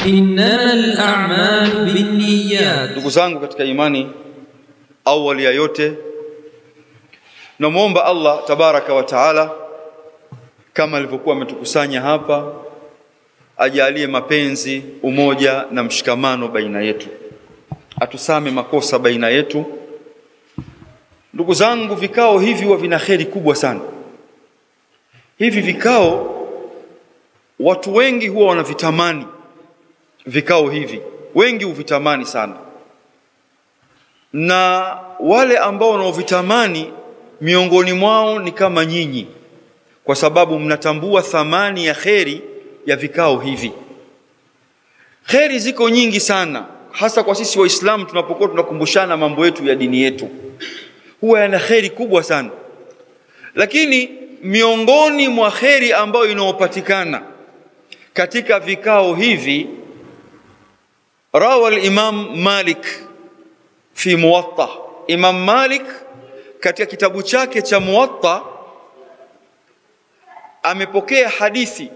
innamal a'malu binniyat. Ndugu zangu katika imani, awali ya yote namuomba Allah tabaraka wa taala, kama alivyokuwa ametukusanya hapa, ajalie mapenzi, umoja na mshikamano baina yetu, atusame makosa baina yetu. Ndugu zangu, vikao hivi huwa vina kheri kubwa sana. Hivi vikao watu wengi huwa wanavitamani. Vikao hivi wengi huvitamani sana, na wale ambao wanaovitamani miongoni mwao ni kama nyinyi, kwa sababu mnatambua thamani ya kheri ya vikao hivi. Kheri ziko nyingi sana, hasa kwa sisi Waislamu tunapokuwa tunakumbushana mambo yetu ya dini yetu, huwa yana kheri kubwa sana. Lakini miongoni mwa kheri ambayo inayopatikana katika vikao hivi, rawa al-Imam Malik fi Muwatta. Imam Malik katika kitabu chake cha Muwatta amepokea hadithi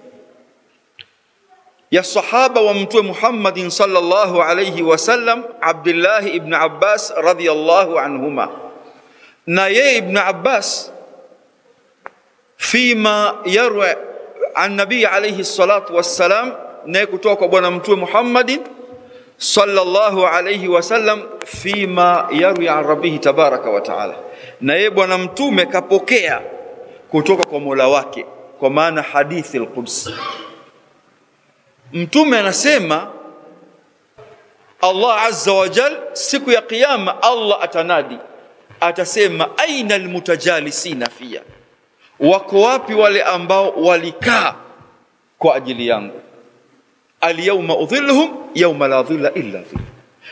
ya sahaba wa Mtume Muhammadin sallallahu alayhi wasallam, Abdullah ibn Abbas radhiyallahu anhuma. Na yeye Ibn Abbas fima yarwi an nabii alayhi salatu wassalam, na kutoka kwa bwana Mtume Muhammadin sallallahu alayhi wasallam fima yarwi an rabbih tabaraka wa taala, na yeye bwana Mtume kapokea kutoka kwa Mola wake, kwa maana hadithi al-Quds. Mtume anasema Allah azza wa jal, siku ya kiyama Allah atanadi, atasema aina almutajalisina fiya, wako wapi wale ambao walikaa kwa ajili yangu? Alyawma udhilluhum yawma la dhilla illa dhilluh,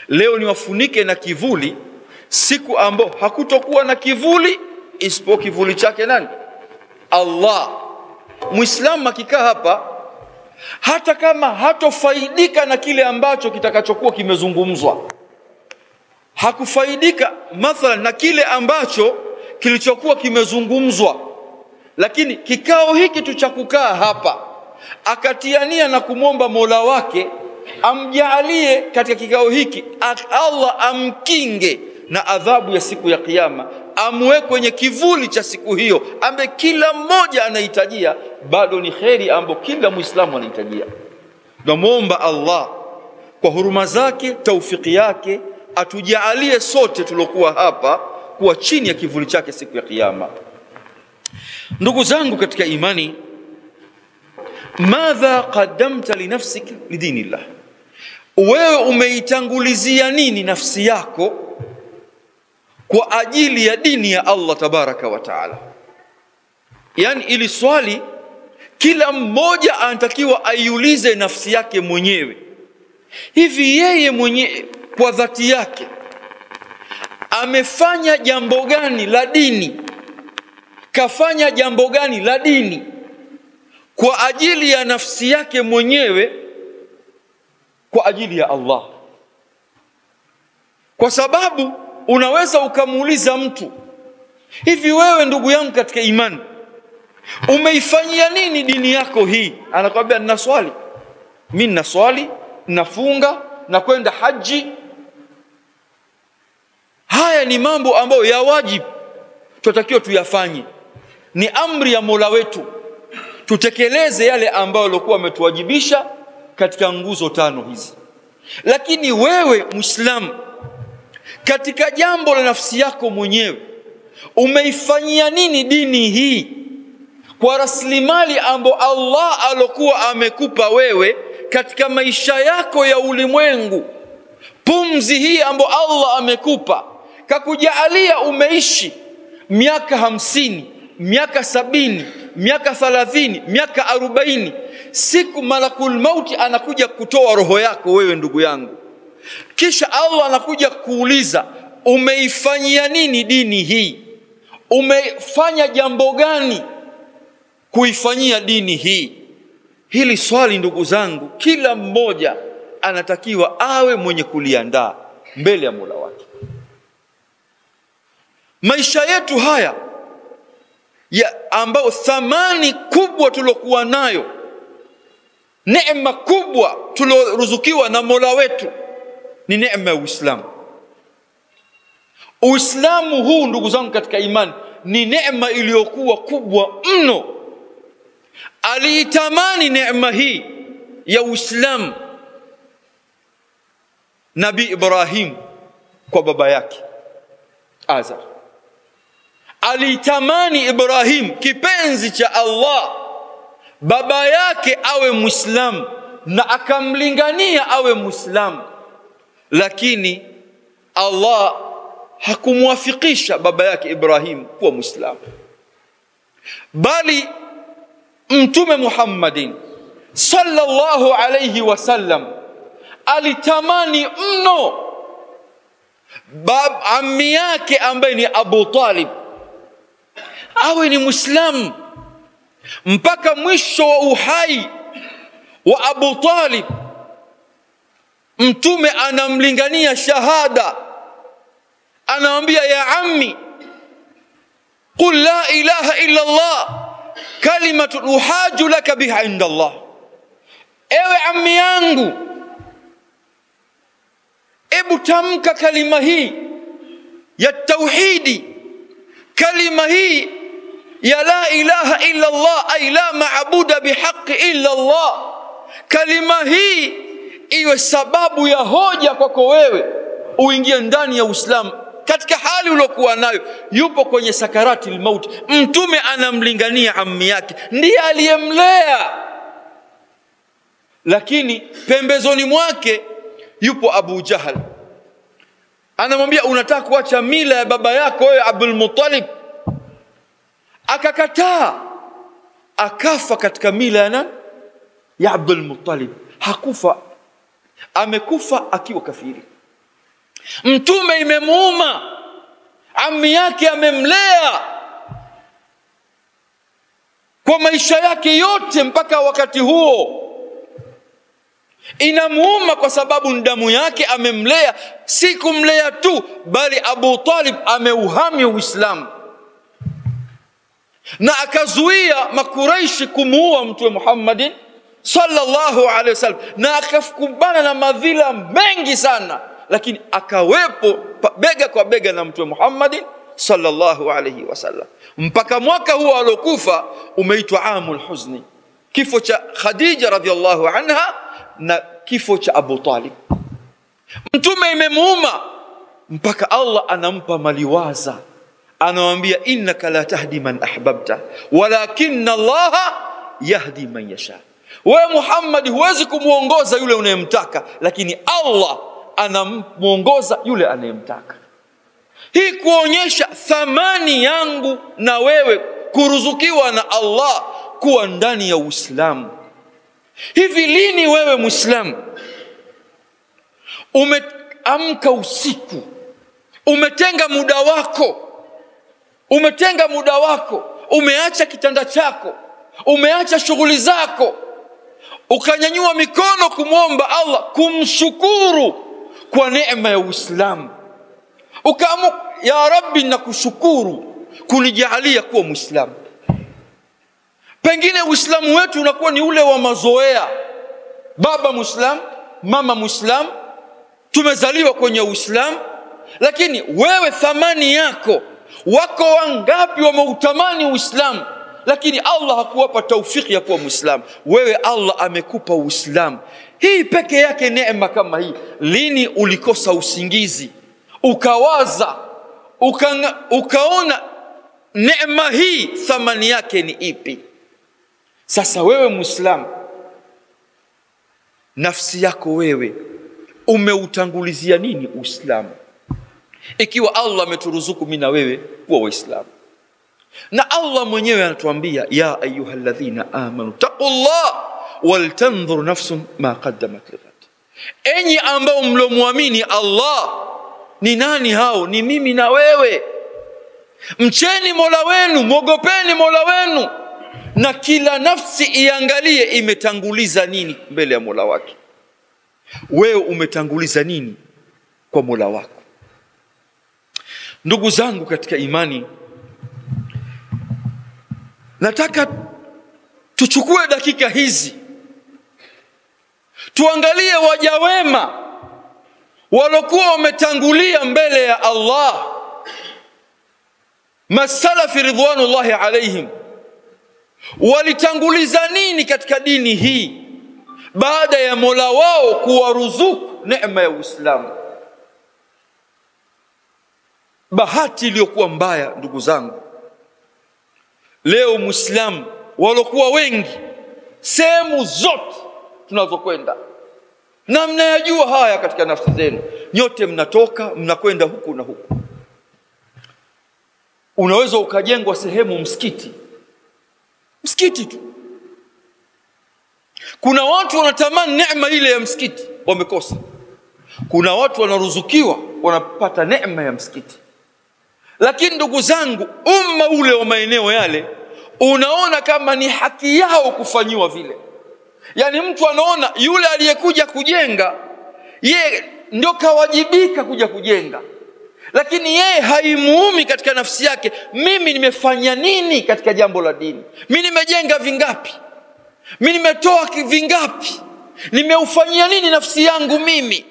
leo niwafunike na kivuli, siku ambao hakutokuwa na kivuli isipokuwa kivuli chake nani? Allah. Muislamu akikaa hapa, hata kama hatofaidika na kile ambacho kitakachokuwa kimezungumzwa, hakufaidika mathalan na kile ambacho kilichokuwa kimezungumzwa, lakini kikao hiki tu cha kukaa hapa, akatiania na kumwomba Mola wake amjaalie katika kikao hiki, Allah amkinge na adhabu ya siku ya kiyama, amwe kwenye kivuli cha siku hiyo ambaye kila mmoja anahitajia, bado ni kheri ambayo kila Muislamu anahitajia. Tunamuomba Allah kwa huruma zake, taufiki yake, atujaalie sote tulokuwa hapa kuwa chini ya kivuli chake siku ya kiyama. Ndugu zangu katika imani, madha qaddamta li nafsika li dinillah, wewe umeitangulizia nini nafsi yako kwa ajili ya dini ya Allah tabaraka wa taala? Yani ili swali kila mmoja anatakiwa aiulize nafsi yake mwenyewe, hivi yeye mwenyewe kwa dhati yake amefanya jambo gani la dini, kafanya jambo gani la dini kwa ajili ya nafsi yake mwenyewe, kwa ajili ya Allah? Kwa sababu unaweza ukamuuliza mtu, hivi wewe ndugu yangu katika imani, umeifanyia nini dini yako hii? Anakwambia nina swali, mimi nina swali, nafunga, na kwenda haji. Haya ni mambo ambayo ya wajibu tunatakiwa tuyafanye, ni amri ya Mola wetu, tutekeleze yale ambayo alikuwa ametuwajibisha katika nguzo tano hizi. Lakini wewe Muislamu, katika jambo la nafsi yako mwenyewe, umeifanyia nini dini hii kwa rasilimali ambayo Allah alokuwa amekupa wewe katika maisha yako ya ulimwengu? Pumzi hii ambayo Allah amekupa, kakujaalia umeishi miaka 50, miaka 70, miaka 30, miaka 40. Siku malakul mauti anakuja kutoa roho yako wewe ndugu yangu, kisha Allah anakuja kuuliza, umeifanyia nini dini hii? Umefanya jambo gani kuifanyia dini hii? Hili swali ndugu zangu, kila mmoja anatakiwa awe mwenye kuliandaa mbele ya Mola wake. Maisha yetu haya ya ambao thamani kubwa tulokuwa nayo neema kubwa tulioruzukiwa na Mola wetu ni neema ya Uislamu. Uislamu huu, ndugu zangu katika imani, ni neema iliyokuwa kubwa mno. Aliitamani neema hii ya Uislamu Nabii Ibrahim kwa baba yake Azar. Alitamani Ibrahim, kipenzi cha Allah, baba yake awe Muislamu, na akamlingania awe Muislamu, lakini Allah hakumwafikisha baba yake Ibrahim kuwa Muislamu, bali Mtume Muhammadin sallallahu alayhi wasallam alitamani mno ammi yake ambaye ni Abu Talib awe ni Muislamu. Mpaka mwisho wa uhai wa Abu Talib, Mtume anamlingania shahada, anamwambia ya ammi, qul la ilaha illa Allah kalimatu uhaju laka biha inda Allah. Ewe ammi yangu, ebu tamka kalima hii ya tauhidi, kalima hii ya la ilaha illa Allah, ay la maabuda bihaqqi illa Allah. Kalima hii iwe sababu ya hoja kwako wewe uingie ndani ya Uislamu katika hali ulokuwa nayo. Yupo kwenye sakarati al-maut, Mtume anamlingania ammi yake, ndiye aliyemlea, lakini pembezoni mwake yupo Abu Jahal. Anamwambia, unataka kuacha mila ya baba yako wewe Abdul Muttalib? Akakataa, akafa katika mila ya nani? Ya Abdul Muttalib. Hakufa, amekufa akiwa kafiri. Mtume imemuuma, ammi yake amemlea kwa maisha yake yote mpaka wakati huo. Inamuuma kwa sababu damu yake amemlea, si kumlea tu, bali Abu Talib ameuhamia Uislamu na akazuia makuraishi kumuua Mtume Muhammadin sallallahu alaihi wasallam, na akafukumbana na madhila mengi sana, lakini akawepo bega kwa bega na Mtume Muhammadin sallallahu alaihi wasallam mpaka mwaka huo alokufa umeitwa amul huzni, kifo cha Khadija radhiallahu anha na kifo cha Abu Talib. Mtume imemuuma mpaka Allah anampa maliwaza, anamwambia innaka la tahdi man ahbabta walakinna Allah yahdi man yasha. Wewe Muhammad huwezi kumuongoza yule unayemtaka, lakini Allah anamuongoza yule anayemtaka. Hii kuonyesha thamani yangu na wewe kuruzukiwa na Allah kuwa ndani ya Uislamu. Hivi lini wewe Muislamu umeamka usiku, umetenga muda wako, umeacha kitanda chako, umeacha shughuli zako, ukanyanyua mikono kumwomba Allah, kumshukuru kwa neema ya Uislamu, ukaamua ya Rabbi nakushukuru kunijalia kuwa Muislamu. Pengine Uislamu wetu unakuwa ni ule wa mazoea, baba Muislamu, mama Muislamu, tumezaliwa kwenye Uislamu, lakini wewe thamani yako, wako wangapi wameutamani Uislamu lakini Allah hakuwapa taufiki ya kuwa Muislamu? Wewe Allah amekupa Uislamu. Hii peke yake neema kama hii. Lini ulikosa usingizi ukawaza ukaona neema hii thamani yake ni ipi? Sasa wewe Muislamu, nafsi yako wewe umeutangulizia nini Uislamu, ikiwa Allah ameturuzuku mimi na wewe kuwa Waislamu? Na Allah mwenyewe anatuambia ya ayyuhalladhina amanu taqullah waltanzur nafsun ma qaddamat lighat. Enyi ambao mlomwamini Allah. Ni nani hao? Ni mimi na wewe. Mcheni Mola wenu, mwogopeni Mola wenu, na kila nafsi iangalie imetanguliza nini mbele ya Mola wake. Wewe umetanguliza nini kwa Mola wako? Ndugu zangu katika imani, nataka tuchukue dakika hizi tuangalie waja wema walokuwa wametangulia mbele ya Allah, masalafi ridwanullahi alaihim, walitanguliza nini katika dini hii baada ya Mola wao kuwaruzuku neema ya Uislamu. Bahati iliyokuwa mbaya, ndugu zangu, leo Muislamu walokuwa wengi sehemu zote tunazokwenda, na mnayajua haya katika nafsi zenu, nyote mnatoka mnakwenda huku na huku. Unaweza ukajengwa sehemu msikiti tu, kuna watu wanatamani neema ile ya msikiti wamekosa. Kuna watu wanaruzukiwa wanapata neema ya msikiti. Lakini ndugu zangu, umma ule wa maeneo yale unaona kama ni haki yao kufanyiwa vile. Yani mtu anaona yule aliyekuja kujenga, yeye ndio kawajibika kuja kujenga, lakini yeye haimuumi katika nafsi yake, mimi nimefanya nini katika jambo la dini? Mimi nimejenga vingapi? Mimi nimetoa vingapi? Nimeufanyia nini nafsi yangu mimi?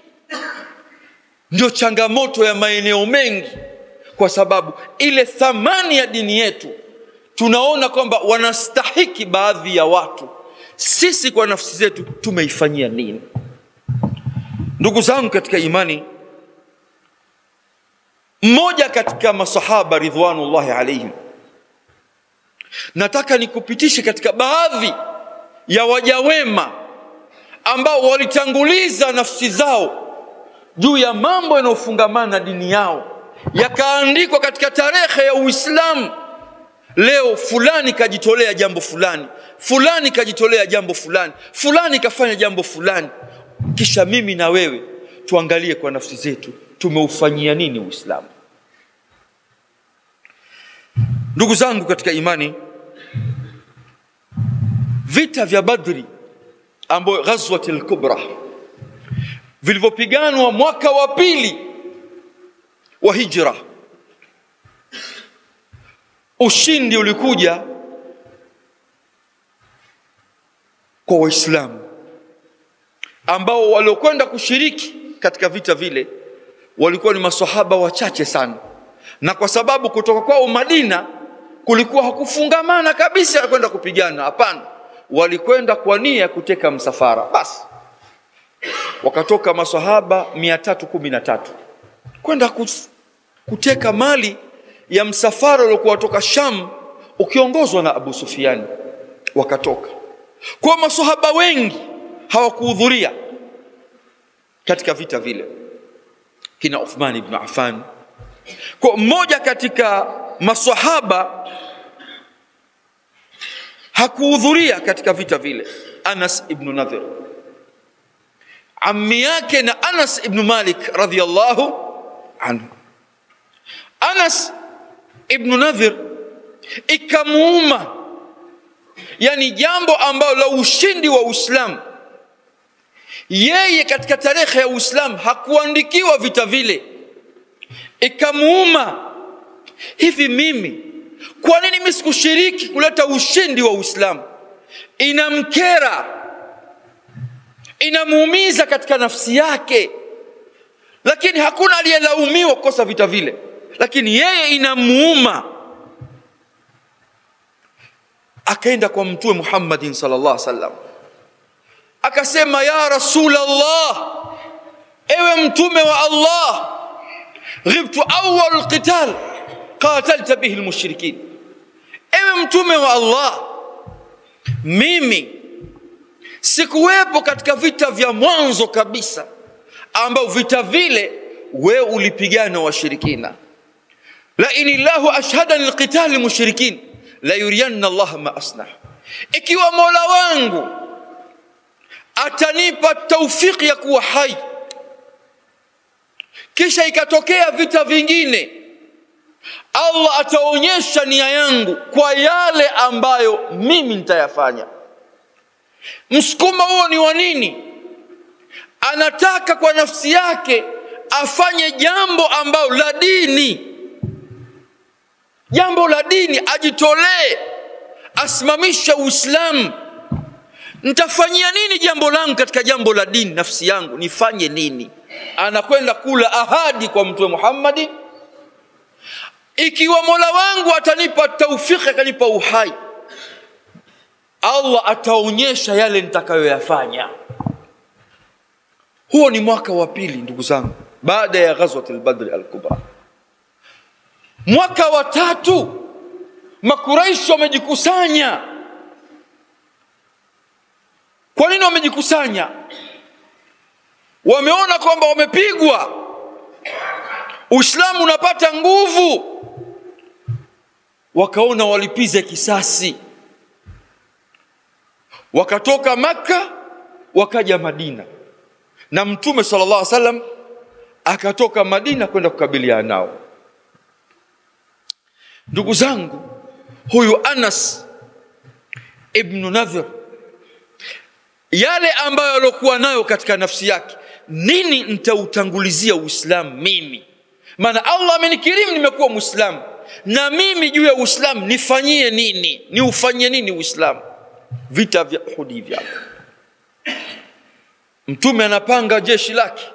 Ndio changamoto ya maeneo mengi, kwa sababu ile thamani ya dini yetu tunaona kwamba wanastahiki baadhi ya watu. Sisi kwa nafsi zetu tumeifanyia nini? Ndugu zangu katika imani, mmoja katika masahaba ridwanullahi alaihim, nataka nikupitishe katika baadhi ya waja wema ambao walitanguliza nafsi zao juu ya mambo yanayofungamana na dini yao, yakaandikwa katika tarehe ya Uislamu. Leo fulani kajitolea jambo fulani, fulani kajitolea jambo fulani, fulani kafanya jambo fulani. Kisha mimi na wewe tuangalie kwa nafsi zetu tumeufanyia nini Uislamu. Ndugu zangu katika imani, vita vya Badri ambayo Ghazwatul Kubra vilivyopiganwa mwaka wa 2 wa Hijra, ushindi ulikuja kwa Waislamu ambao waliokwenda kushiriki katika vita vile walikuwa ni maswahaba wachache sana, na kwa sababu kutoka kwao Madina kulikuwa hakufungamana kabisa ya kwenda kupigana, hapana, walikwenda kwa nia kuteka msafara. Basi wakatoka maswahaba 313 kwenda kuteka mali ya msafara uliokuwa kutoka Sham ukiongozwa na Abu Sufyan. Wakatoka kwa maswahaba wengi hawakuhudhuria katika vita vile, kina Uthman ibn Affan. Kwa mmoja katika maswahaba hakuhudhuria katika vita vile, Anas ibn Nadhir, ammi yake na Anas ibn Malik radhiyallahu anhu. Anas ibn Nadhir ikamuuma, yani jambo ambalo la ushindi wa Uislamu, yeye katika tarehe ya Uislamu hakuandikiwa vita vile. Ikamuuma, hivi mimi kwa nini mimi sikushiriki kuleta ushindi wa Uislamu? Inamkera, inamuumiza katika nafsi yake, lakini hakuna aliyelaumiwa kukosa vita vile, lakini yeye inamuuma. Akaenda kwa Mtume Muhammadin sallallahu alaihi wasallam akasema, ya Rasulullah, ewe Mtume wa Allah, ghibtu awwal alqital qatalta bihi almushrikin. Ewe Mtume wa Allah, mimi sikuwepo katika vita vya mwanzo kabisa ambao vita vile wewe ulipigana washirikina. La inillahu ashhadani alqital almushrikin la yuriyanna Allah ma asna. Ikiwa Mola wangu atanipa taufiki ya kuwa hai, kisha ikatokea vita vingine, Allah ataonyesha nia yangu kwa yale ambayo mimi nitayafanya. Msukuma huo ni wa nini? Anataka kwa nafsi yake afanye jambo ambalo la dini, jambo la dini, ajitolee, asimamisha Uislamu. nitafanyia nini jambo langu katika jambo la dini, nafsi yangu nifanye nini? Anakwenda kula ahadi kwa Mtume Muhammad, ikiwa Mola wangu atanipa taufiki, akanipa uhai, Allah ataonyesha yale nitakayoyafanya. Huo ni mwaka wa pili ndugu zangu, baada ya ghazwat al-Badr al-Kubra. Mwaka wa tatu Makuraishi wamejikusanya. Kwa nini wamejikusanya? Wameona kwamba wamepigwa, Uislamu unapata nguvu, wakaona walipize kisasi. Wakatoka Makka wakaja Madina, na Mtume sallallahu alaihi wasallam akatoka Madina kwenda kukabiliana nao. Ndugu zangu, huyu Anas ibn Nadhr, yale ambayo alikuwa nayo katika nafsi yake, nini nitautangulizia Uislamu mimi? Maana Allah amenikirimu nimekuwa Muislamu, na mimi juu ya Uislamu nifanyie nini? Niufanyie nini Uislamu? Vita vya Uhud hivi hapa, Mtume anapanga jeshi lake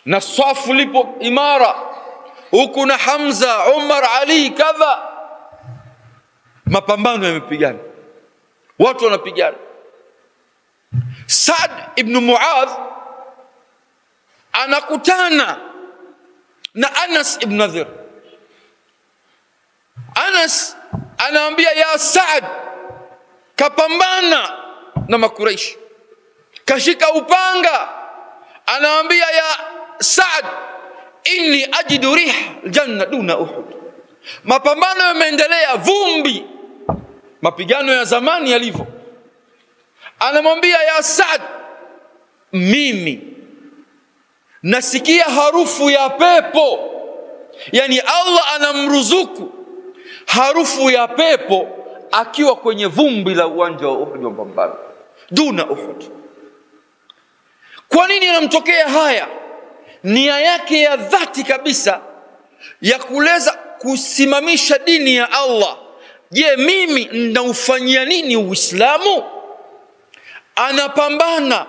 na safu lipo imara, huku na Hamza, Umar, Ali kadha. Mapambano yamepigana, watu wanapigana. Saad ibn Muadh anakutana na Anas ibn Nadhr. Anas anaambia, ya Saad, kapambana na Makuraishi, kashika upanga. Anaambia, ya Saad, inni ajidu rih aljanna duna Uhud. Mapambano yameendelea, vumbi, mapigano ya zamani yalivyo. Anamwambia, ya Saad, mimi nasikia harufu ya pepo. Yani Allah anamruzuku harufu ya pepo akiwa kwenye vumbi la uwanja wa Uhud wa mapambano, duna Uhud. Kwa nini anamtokea haya? Nia yake ya dhati kabisa ya kuleza kusimamisha dini ya Allah. Je, mimi ninaufanyia nini Uislamu? Anapambana.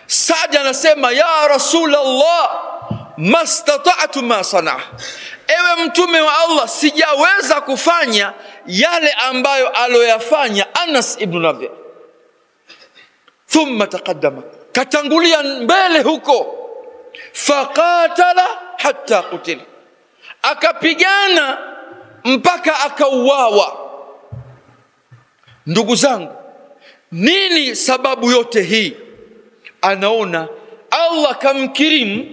Saad anasema, ya Rasulullah, mastata'tu ma sana. Ewe Mtume wa Allah, sijaweza kufanya yale ambayo aloyafanya Anas ibn Nadhr. Thumma taqaddama, katangulia mbele huko, faqatala hatta qutila, akapigana mpaka akauawa. Ndugu zangu, nini sababu yote hii? Anaona Allah kamkirimu,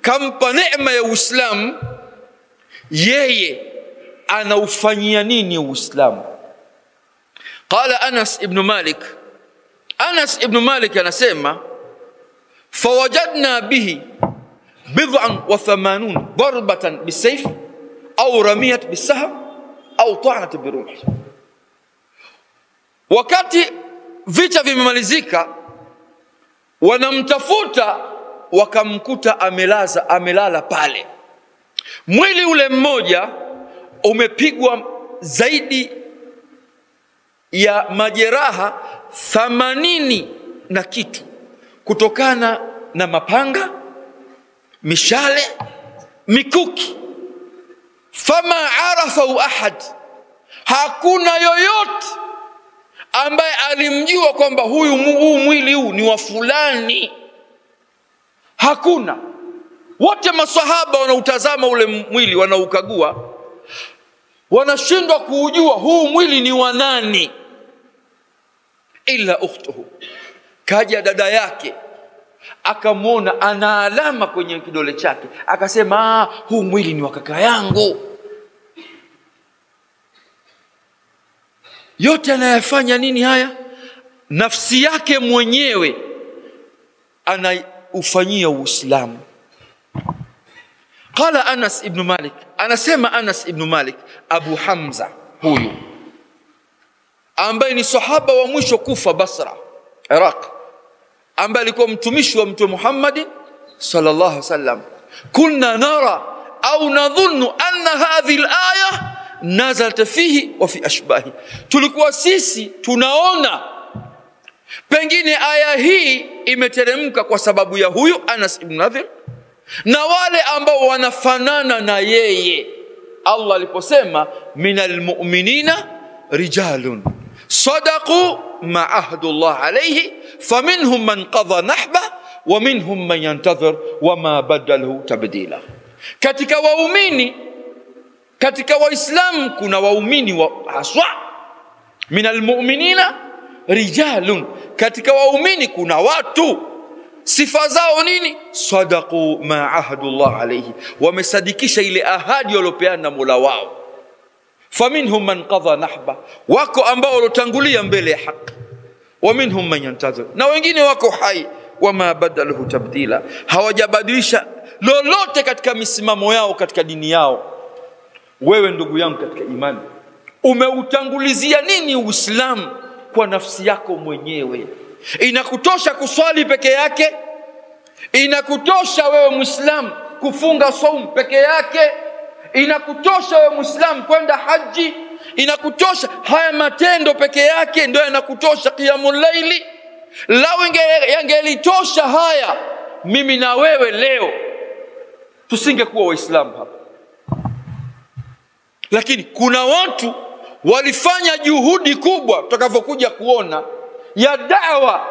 kampa neema ya Uislamu, yeye anaufanyia nini Uislamu? Qala Anas ibn Malik, Anas ibn Malik anasema, fawajadna bihi bid'an wa 80 darbatan bisayf au ramiyat bisahm au ta'nat birumh. Wakati vita vimemalizika, wanamtafuta, wakamkuta amelala pale. Mwili ule mmoja umepigwa zaidi ya majeraha 80 na kitu, kutokana na mapanga, mishale, mikuki. Fama arafa ahad, hakuna yoyote ambaye alimjua kwamba huyu mwili huu ni wa fulani. Hakuna. Wote maswahaba wanautazama ule mwili, wanaukagua, wanashindwa kuujua huu mwili ni wa nani. Illa ukhtuhu, kaja dada yake akamwona ana alama kwenye kidole chake, akasema, huu mwili ni wa kaka yangu. Yote anayafanya nini haya? Nafsi yake mwenyewe anaufanyia Uislamu. Qala Anas ibn Malik, anasema Anas ibn Malik, Abu Hamza huyu ambaye ni sahaba wa mwisho kufa Basra, Iraq, ambaye alikuwa mtumishi wa Mtume Muhammad sallallahu alaihi wasallam, kunna nara au nadhunnu anna hadhihi al-aya nazalat fihi wa fi ashbahi. Tulikuwa sisi tunaona Pengine aya hii imeteremka kwa sababu ya huyu Anas ibn Nadhir na wale ambao wanafanana na yeye. Allah aliposema minal mu'minina rijalun sadaqu ma ahdullah alayhi faminhum man qadha nahba wa minhum man yantadhir wama badalu tabdila. Katika waumini, katika waislamu kuna waumini wa haswa. Minal mu'minina rijalun, katika waumini kuna watu sifa zao nini? Sadaqu ma ahdullah alayhi, wamesadikisha ile ahadi waliopeana na Mola wao. Faminhum man qadha nahba, wako ambao walotangulia mbele ya haki. Wa minhum man yantazir, na wengine wako hai. Wama badalahu tabdila, hawajabadilisha lolote katika misimamo yao katika dini yao. Wewe ndugu yangu katika imani, umeutangulizia nini Uislamu kwa nafsi yako mwenyewe? Inakutosha kuswali peke yake? Inakutosha wewe Muislamu kufunga saum peke yake? Inakutosha wewe Muislamu kwenda haji? Inakutosha haya matendo peke yake ndio yanakutosha qiyamul layli? Lao yangelitosha haya, mimi na wewe leo tusingekuwa waislamu hapa. Lakini kuna watu walifanya juhudi kubwa tutakavyokuja kuona ya da'wa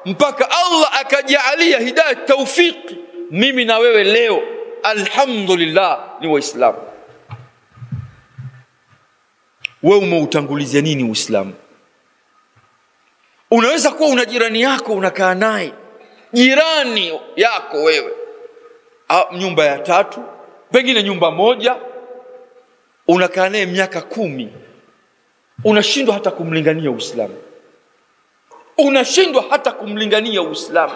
mpaka Allah akajalia hidayah tawfiki. Mimi na wewe leo alhamdulillah ni waislamu. Wewe umeutangulizia nini Uislamu? Unaweza kuwa una jirani yako unakaa naye, jirani yako wewe nyumba ya 3, pengine nyumba moja, unakaa naye miaka 10, unashindwa hata kumlingania Uislamu. Unashindwa hata kumlingania Uislamu.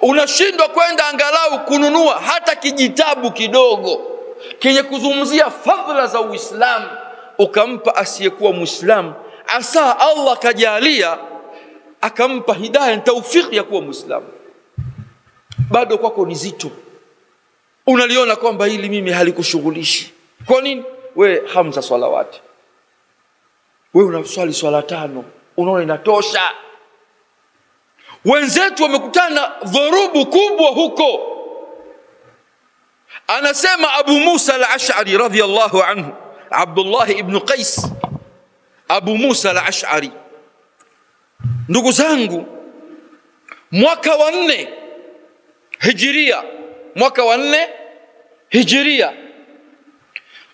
Unashindwa kwenda angalau kununua hata kijitabu kidogo kenye kuzungumzia fadhila za Uislamu ukampa asiyekuwa Muislamu, asa Allah kajalia akampa hidayah tawfiki ya kuwa Muislamu. Bado kwako ni zito, unaliona kwamba hili mimi halikushughulishi. Kwa nini? Wewe 5 salawati, wewe unaswali swala 5, unaona inatosha. Wenzetu wamekutana dhurubu kubwa huko. Anasema Abu Musa al-Ash'ari radhiyallahu anhu, Abdullah ibn Qais, Abu Musa al-Ash'ari, ndugu zangu, mwaka wa 4 Hijria, mwaka wa 4 Hijria,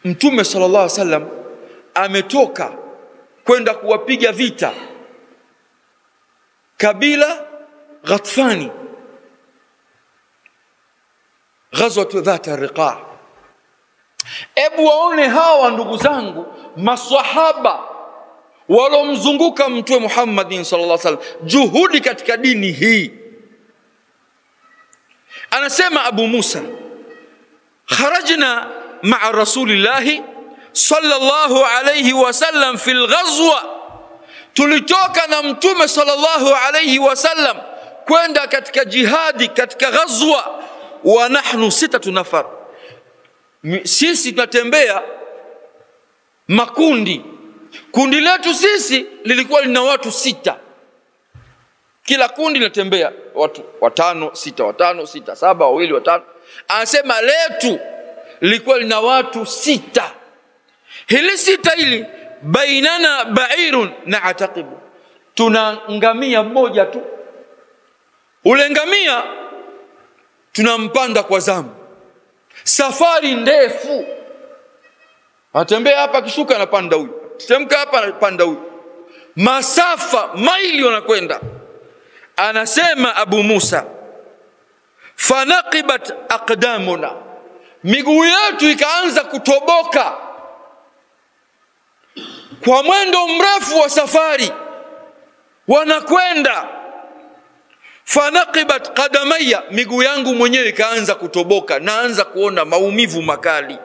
Mtume sallallahu alaihi wasallam ametoka kwenda kuwapiga vita kabila Ghatfani, ghazwatu Dhat ar-Riqa. Ebu waone hawa ndugu zangu maswahaba walomzunguka Mtume Muhammad sallallahu alaihi wasallam, juhudi katika dini hii. Anasema Abu Musa, kharajna ma'a rasulillahi sallallahu alayhi wasallam fil ghazwa, tulitoka na Mtume sallallahu alayhi wasallam kwenda katika jihadi, katika ghazwa. Wa nahnu 6 nafar, sisi tunatembea makundi. Kundi letu sisi lilikuwa lina watu 6, kila kundi linatembea watu 5, 6, 5, 6, 7, 2, 5. Anasema letu lilikuwa lina watu 6. Hili 6 hili bainana ba'irun na'taqibu, tuna ngamia mmoja tu. Ule ngamia tunampanda kwa zamu, safari ndefu, atembea hapa kishuka anapanda huyu, temka hapa anapanda huyu, masafa maili wanakwenda. Anasema Abu Musa, fanaqibat aqdamuna, miguu yetu ikaanza kutoboka kwa mwendo mrefu wa safari wanakwenda. Fanaqibat qadamaya, miguu yangu mwenyewe ikaanza kutoboka, naanza kuona maumivu makali.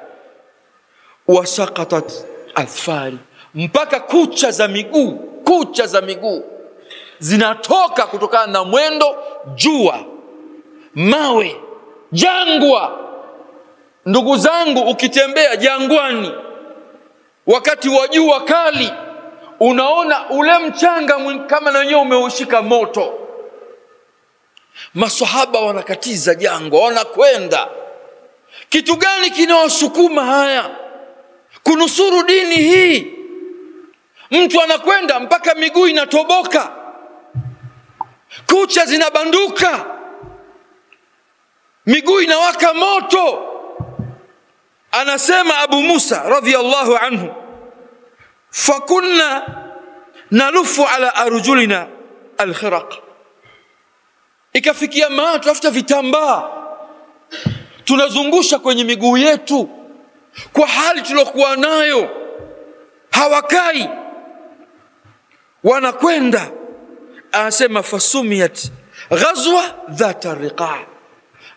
Wasaqatat athfari, mpaka kucha za miguu zinatoka kutokana na mwendo. Jua, mawe, jangwa. Ndugu zangu, ukitembea jangwani wakati wa jua kali, unaona ule mchanga kama na wenyewe umeushika moto. Maswahaba wanakatiza jangwa, wanakwenda. Kitu gani kinawasukuma haya kunusuru dini hii? Mtu anakwenda mpaka miguu inatoboka, kucha zinabanduka, miguu inawaka moto. Anasema Abu Musa radhiyallahu anhu, fakunna nalufu ala arjulina alkhiraq, ikafikia maana tafuta vitambaa tunazungusha kwenye miguu yetu kwa hali tulokuwa nayo. Hawakai, wanakwenda. Anasema fasumiyat ghazwa dhata riqa,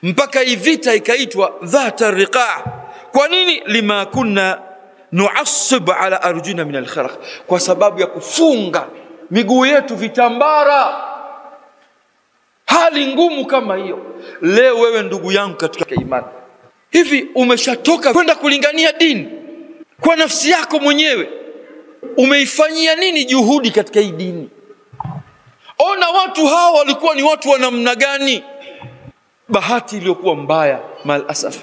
mpaka hii vita ikaitwa dhata riqa. Kwa nini? Lima kunna nu'assib ala arjuna min alkharaq, kwa sababu ya kufunga miguu yetu vitambara. Hali ngumu kama hiyo. Leo wewe ndugu yangu katika imani, hivi umeshatoka kwenda kulingania dini kwa nafsi yako mwenyewe? Umeifanyia nini juhudi katika hii dini? Ona watu hawa walikuwa ni watu wa namna gani? Bahati iliyokuwa mbaya mal asaf,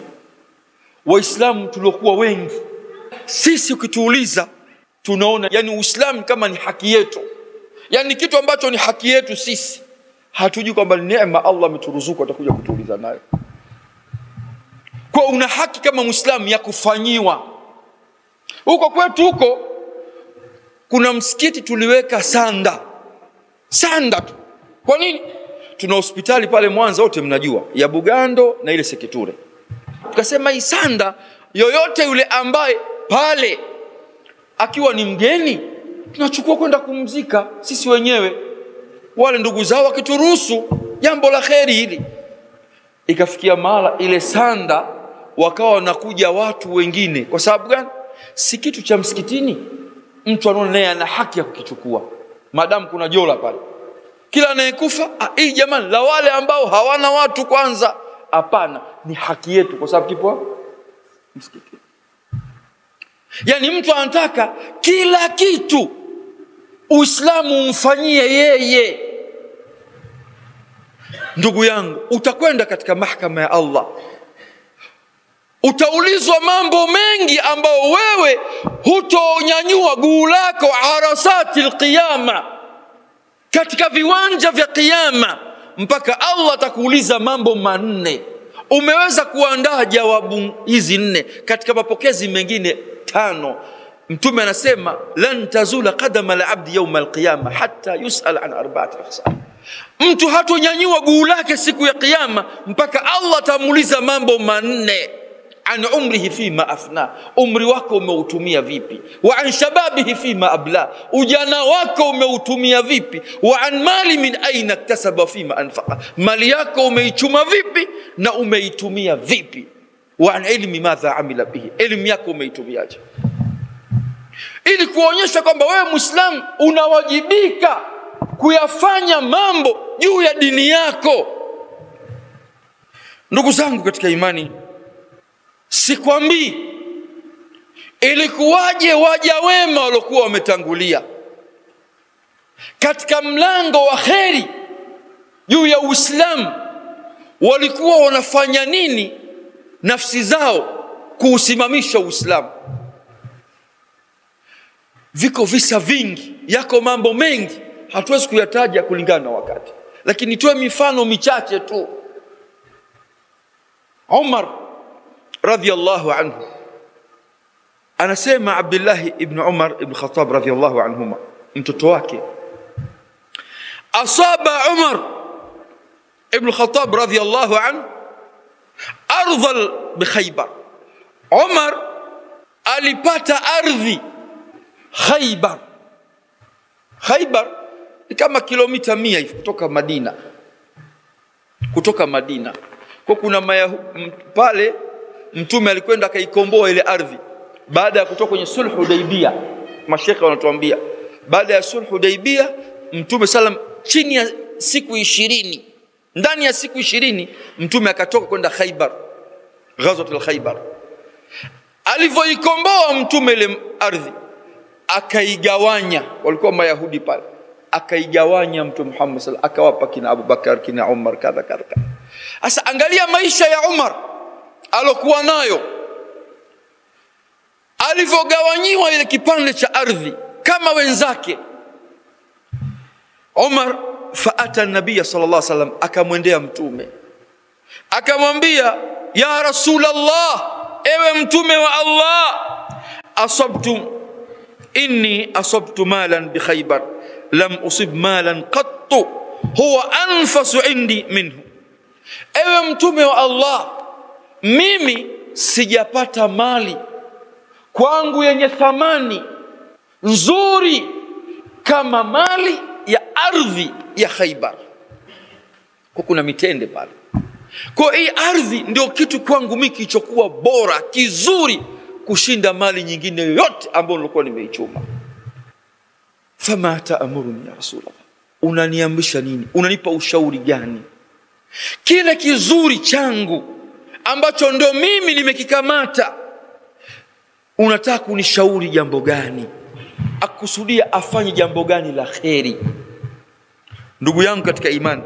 Waislamu tuliokuwa wengi sisi, ukituuliza tunaona yani Uislamu kama ni haki yetu, yani kitu ambacho ni haki yetu sisi. Hatujui kwamba ni neema Allah ameturuzuku, atakuja kutuuliza nayo. Kwa una haki kama Muislamu ya kufanyiwa. Huko kwetu huko kuna msikiti tuliweka sanda tu. Kwa nini? Tuna hospitali pale Mwanza, wote mnajua, ya Bugando na ile Seketure. Tukasema hii sanda, yoyote yule ambaye pale akiwa ni mgeni tunachukua kwenda kumzika sisi wenyewe, wale ndugu zao wakituruhusu, jambo la kheri hili. Ikafikia mahala ile sanda wakawa wanakuja watu wengine. Kwa sababu gani? Si kitu cha msikitini, mtu anaona naye ana haki ya kukichukua madamu kuna jola pale. Kila anayekufa hii jamani la wale ambao hawana watu kwanza. Hapana, ni haki yetu kwa sababu kipo msikiti. Yani mtu anataka kila kitu Uislamu umfanyie yeye. Ndugu yangu, utakwenda katika mahakama ya Allah, utaulizwa mambo mengi ambao wewe hutonyanyua guu lako arasati alqiyama, katika viwanja vya kiyama, mpaka Allah atakuuliza mambo manne. Umeweza kuandaa jawabu hizi 4 katika mapokezi mengine 5. Mtume anasema lan tazula qadama al-abdi yawm al-qiyama hatta yus'al an 4 khasal. Mtu hatonyanyua guu lake siku ya kiyama mpaka Allah atamuuliza mambo manne. An umrihi fima afna, umri wako umeutumia vipi? Wa an shababihi fima abla, ujana wako umeutumia vipi? Wa an mali min aina iktasaba fima anfaqa, mali yako umeichuma vipi na umeitumia vipi? Wa an ilmi madha amila bihi, elimu yako umeitumiaje? Ili kuonyesha kwamba wewe Muislamu unawajibika kuyafanya mambo juu ya dini yako. Ndugu zangu katika imani, sikwambii ilikuwaje waja wema waliokuwa wametangulia katika mlango wa kheri juu ya Uislamu, walikuwa wanafanya nini nafsi zao kuusimamisha Uislamu. Viko visa vingi, yako mambo mengi, hatuwezi kuyataja kulingana na wakati, lakini tuwe mifano michache tu. Umar radhiyallahu anhu anasema, Abdullah ibn Umar ibn Khattab radhiyallahu anhuma, mtoto wake, asaba Umar ibn Khattab radhiyallahu anhu ardhal bi Khaybar. Umar alipata ardhi Khaybar. Khaybar ni kama kilomita 100 hivi kutoka Madina. Kwa kuna pale Mtume alikwenda akaikomboa ile ardhi baada ya kutoka kwenye sulhu Hudaybiyah. Mashekhe wanatuambia baada ya sulhu Hudaybiyah Mtume sallam chini ya siku 20, ndani ya siku 20 Mtume akatoka kwenda Khaybar, ghazwatul Khaybar. Alivyoikomboa Mtume ile ardhi, akaigawanya, walikuwa Mayahudi pale, akaigawanya Mtume Muhammad sallallahu alaihi wasallam, akawapa kina Abu Bakar, kina Umar, kadha kadha. Sasa angalia maisha ya Umar alokuwa nayo, alivyogawanyiwa ile kipande cha ardhi kama wenzake. Umar faata nabii sallallahu alaihi wasallam, akamwendea Mtume akamwambia, ya Rasulullah, ewe Mtume wa Allah, inni asabtu malan bi Khaybar lam usib malan qattu huwa anfasu indi minhu. Ewe Mtume wa Allah, mimi sijapata mali kwangu yenye thamani nzuri kama mali ya ardhi ya Khaybar. Kwa kuna mitende pale. Kwa hii ardhi ndio kitu kwangu mimi kilichokuwa bora, kizuri kushinda mali nyingine yote ambayo nilikuwa nimeichuma. Fama ta'muruni ya Rasulullah, unaniamrisha nini? Unanipa ushauri gani? Kile kizuri changu ambacho ndio mimi nimekikamata, unataka kunishauri jambo gani? Akusudia afanye jambo gani la kheri? Ndugu yangu katika imani,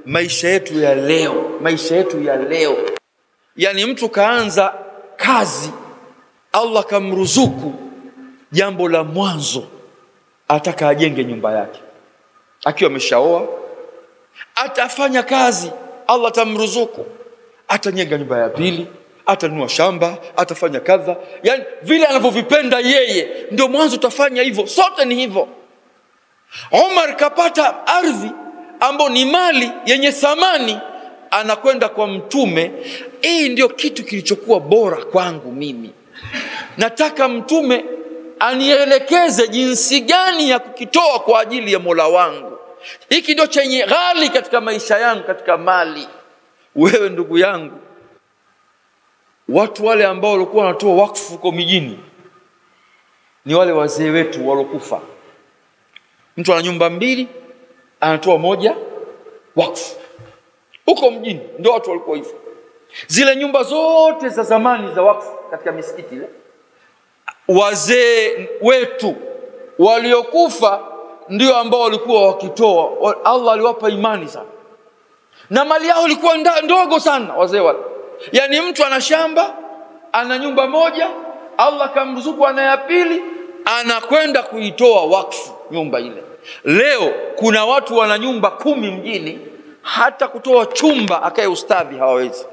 maisha yetu ya leo, yani mtu kaanza kazi, Allah kamruzuku, jambo la mwanzo ataka ajenge nyumba yake. Akiwa ameshaoa atafanya kazi, Allah tamruzuku, atajenga nyumba ya pili, atanunua shamba, atafanya kadha, yani vile anavyovipenda yeye ndio mwanzo utafanya hivyo. Sote ni hivyo. Umar kapata ardhi ambayo ni mali yenye thamani, anakwenda kwa Mtume, hii ndio kitu kilichokuwa bora kwangu mimi, nataka Mtume anielekeze jinsi gani ya kukitoa kwa ajili ya Mola wangu. Hiki ndio chenye ghali katika maisha yangu, katika mali. Wewe ndugu yangu, watu wale ambao walikuwa wanatoa wakfu kwa mijini ni wale wazee wetu walokufa. Mtu ana nyumba mbili, anatoa moja wakfu. Huko mjini ndio watu walikuwa hivyo. Zile nyumba zote za zamani za wakfu katika misikiti ile, wazee wetu waliokufa ndio ambao walikuwa wakitoa. Allah aliwapa imani sana, na mali yao ilikuwa ndogo sana wazee wale. Yani mtu ana shamba, ana nyumba moja, Allah kamruzuku ana ya pili, anakwenda kuitoa wakfu nyumba ile. Leo kuna watu wana nyumba 10 mjini, hata kutoa chumba akae ustadhi hawawezi.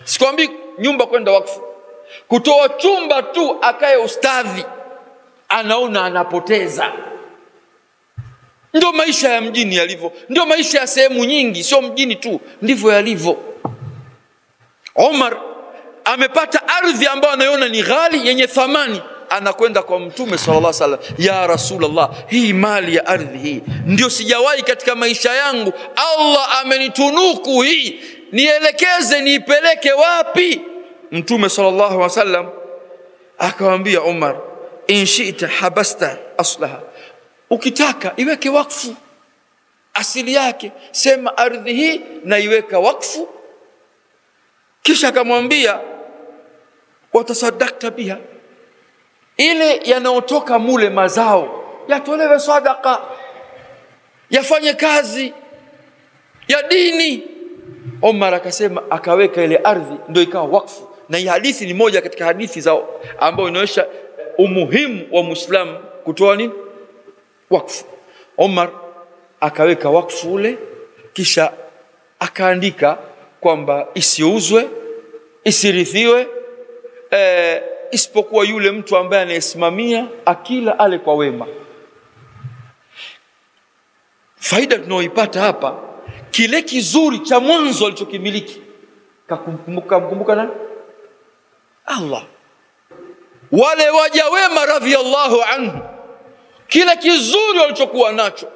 Sikwambii nyumba kwenda wakfu, kutoa chumba tu akae ustadhi anaona anapoteza. Ndio maisha ya mjini yalivyo, ndio maisha ya sehemu nyingi, sio mjini tu, ndivyo yalivyo. Umar amepata ardhi ambayo anaiona ni ghali, yenye thamani, anakwenda kwa Mtume sallallahu alaihi wasallam, ya Rasulullah, hii mali ya ardhi hii ndio sijawahi katika maisha yangu, Allah amenitunuku hii, nielekeze niipeleke wapi? Mtume sallallahu alaihi wasallam akamwambia Umar, in shi'ta habasta aslaha, ukitaka iweke wakfu asili yake, sema ardhi hii na iweka wakfu. Kisha akamwambia watasaddaqta biha, ile yanayotoka mule mazao yatolewe sadaka, yafanye kazi ya dini. Umar akasema, akaweka ile ardhi ndio ikawa wakfu. Na hii hadithi ni moja katika hadithi zao ambayo inaonyesha umuhimu wa Muislamu kutoa nini? Wakfu. Umar akaweka wakfu ule, kisha akaandika kwamba isiuzwe, isirithiwe, isipokuwa yule mtu ambaye anayesimamia akila ale kwa wema. Faida tunaoipata hapa, kile kizuri cha mwanzo alichokimiliki kumkumbuka nani? Allah. Wale waja wema radhiyallahu anhu, kile kizuri walichokuwa nacho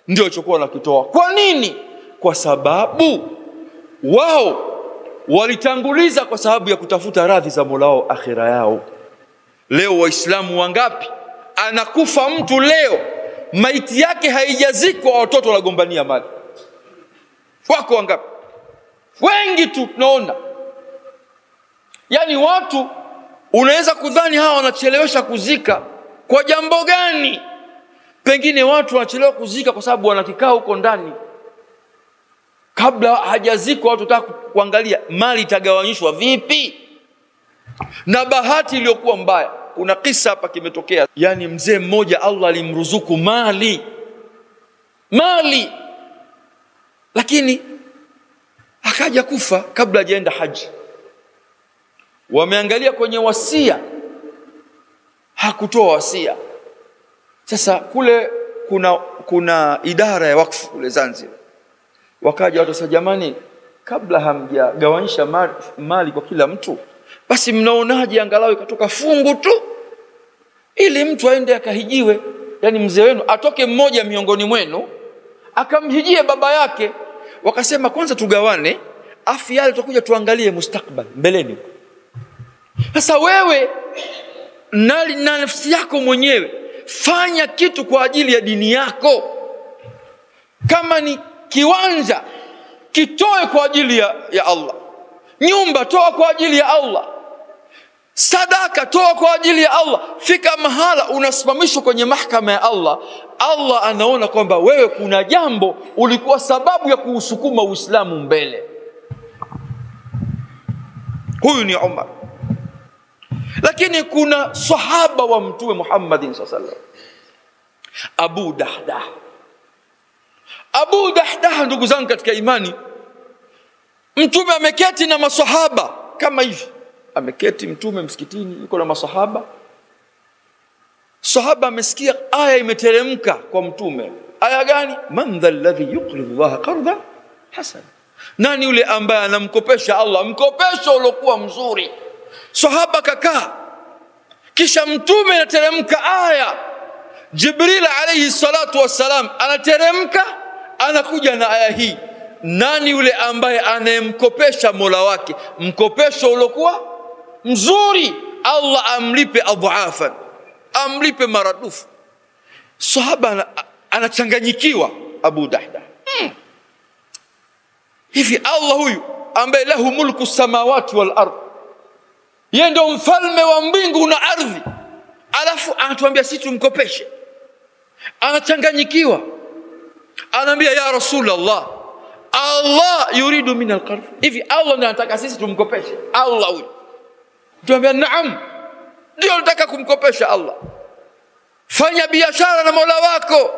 ndio walichokuwa nakitoa. Kwa nini? Kwa sababu wao walitanguliza kwa sababu ya kutafuta radhi za Mola wao, akhira yao. Leo waislamu wangapi anakufa mtu leo, maiti yake haijazikwa, watoto wanagombania mali? Wako wangapi? Wengi tu tunaona. Yani watu unaweza kudhani hawa wanachelewesha kuzika, Kwa jambo gani? Pengine watu wanachelewa kuzika kwa sababu wana kikao huko ndani. Kabla hajazikwa watu wataka kuangalia mali itagawanyishwa vipi. Na bahati iliyokuwa mbaya, kuna kisa hapa kimetokea. Yani mzee mmoja Allah alimruzuku mali, lakini akaja kufa kabla hajaenda haji. Wameangalia kwenye wasia, hakutoa wasia. Sasa kule kuna idara ya wakfu kule Zanzibar. Wakaja watu sasa, jamani, kabla hamjagawanyisha mali kwa kila mtu, basi mnaonaje angalau ikatoka fungu tu ili mtu aende akahijiwe? Yani mzee wenu atoke mmoja miongoni mwenu akamhijie baba yake. Wakasema kwanza tugawane, afu yale tutakuja tuangalie mustakbal mbeleni. Sasa wewe na nafsi yako mwenyewe fanya kitu kwa ajili ya dini yako. Kama ni kiwanja, kitoe kwa ajili ya Allah. Nyumba, toa kwa ajili ya Allah. Sadaka, toa kwa ajili ya Allah. Fika mahala unasimamishwa kwenye mahakama ya Allah, Allah anaona kwamba wewe kuna jambo ulikuwa sababu ya kuusukuma Uislamu mbele. Huyu ni Umar. Lakini kuna sahaba wa Mtume Muhammadin sallallahu alaihi wasallam, Abu Dahdah. Ndugu zangu katika imani, Mtume ameketi na masahaba kama hivi. Ameketi Mtume msikitini, yuko na masahaba. Sahaba amesikia aya imeteremka kwa Mtume. Aya gani? Man dha alladhi yuqridu Allah qardan hasana. Nani yule ambaye anamkopesha Allah mkopesho uliokuwa mzuri? Sahaba kakaa, kisha Mtume anateremka aya. Jibril alayhi salatu wassalam anateremka, anakuja na aya hii. Nani yule ambaye anayemkopesha Mola wake mkopesho uliokuwa mzuri, Allah amlipe adhaafan, amlipe maradufu? Sahaba anachanganyikiwa. Abu Dahdah, hivi Allah huyu ambaye lahu mulku samawati wal ardh, yeye ndio mfalme wa mbingu na ardhi, alafu anatuambia sisi tumkopeshe? Anachanganyikiwa. Anaambia ya Rasulullah, Allah yuridu min al-qard. Hivi Allah ndiye anataka sisi tumkopeshe? Allah huyu tuambia naam, ndio nataka kumkopesha Allah. Fanya biashara na Mola wako.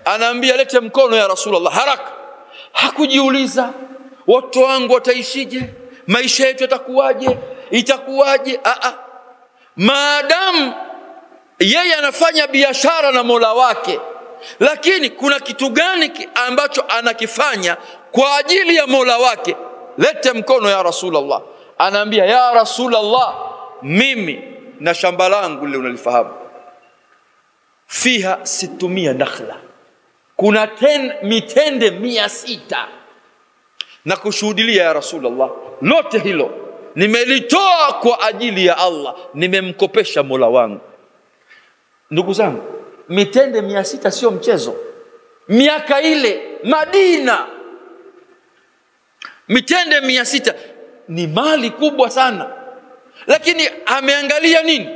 Anaambia lete mkono ya Rasulullah haraka. Hakujiuliza watu wangu wataishije, maisha yetu yatakuwaje, itakuwaje. Maadamu yeye anafanya biashara na Mola wake, lakini kuna kitu gani ambacho anakifanya kwa ajili ya Mola wake? Lete mkono ya Rasulullah. Anaambia ya Rasulullah, mimi na shamba langu lile unalifahamu, fiha 600 nakhla, kuna mitende 600, na kushuhudia ya Rasulullah, lote hilo nimelitoa kwa ajili ya Allah, nimemkopesha Mola wangu. Ndugu zangu, mitende 600 sio mchezo. Miaka ile Madina, mitende 600 ni mali kubwa sana. Lakini ameangalia nini?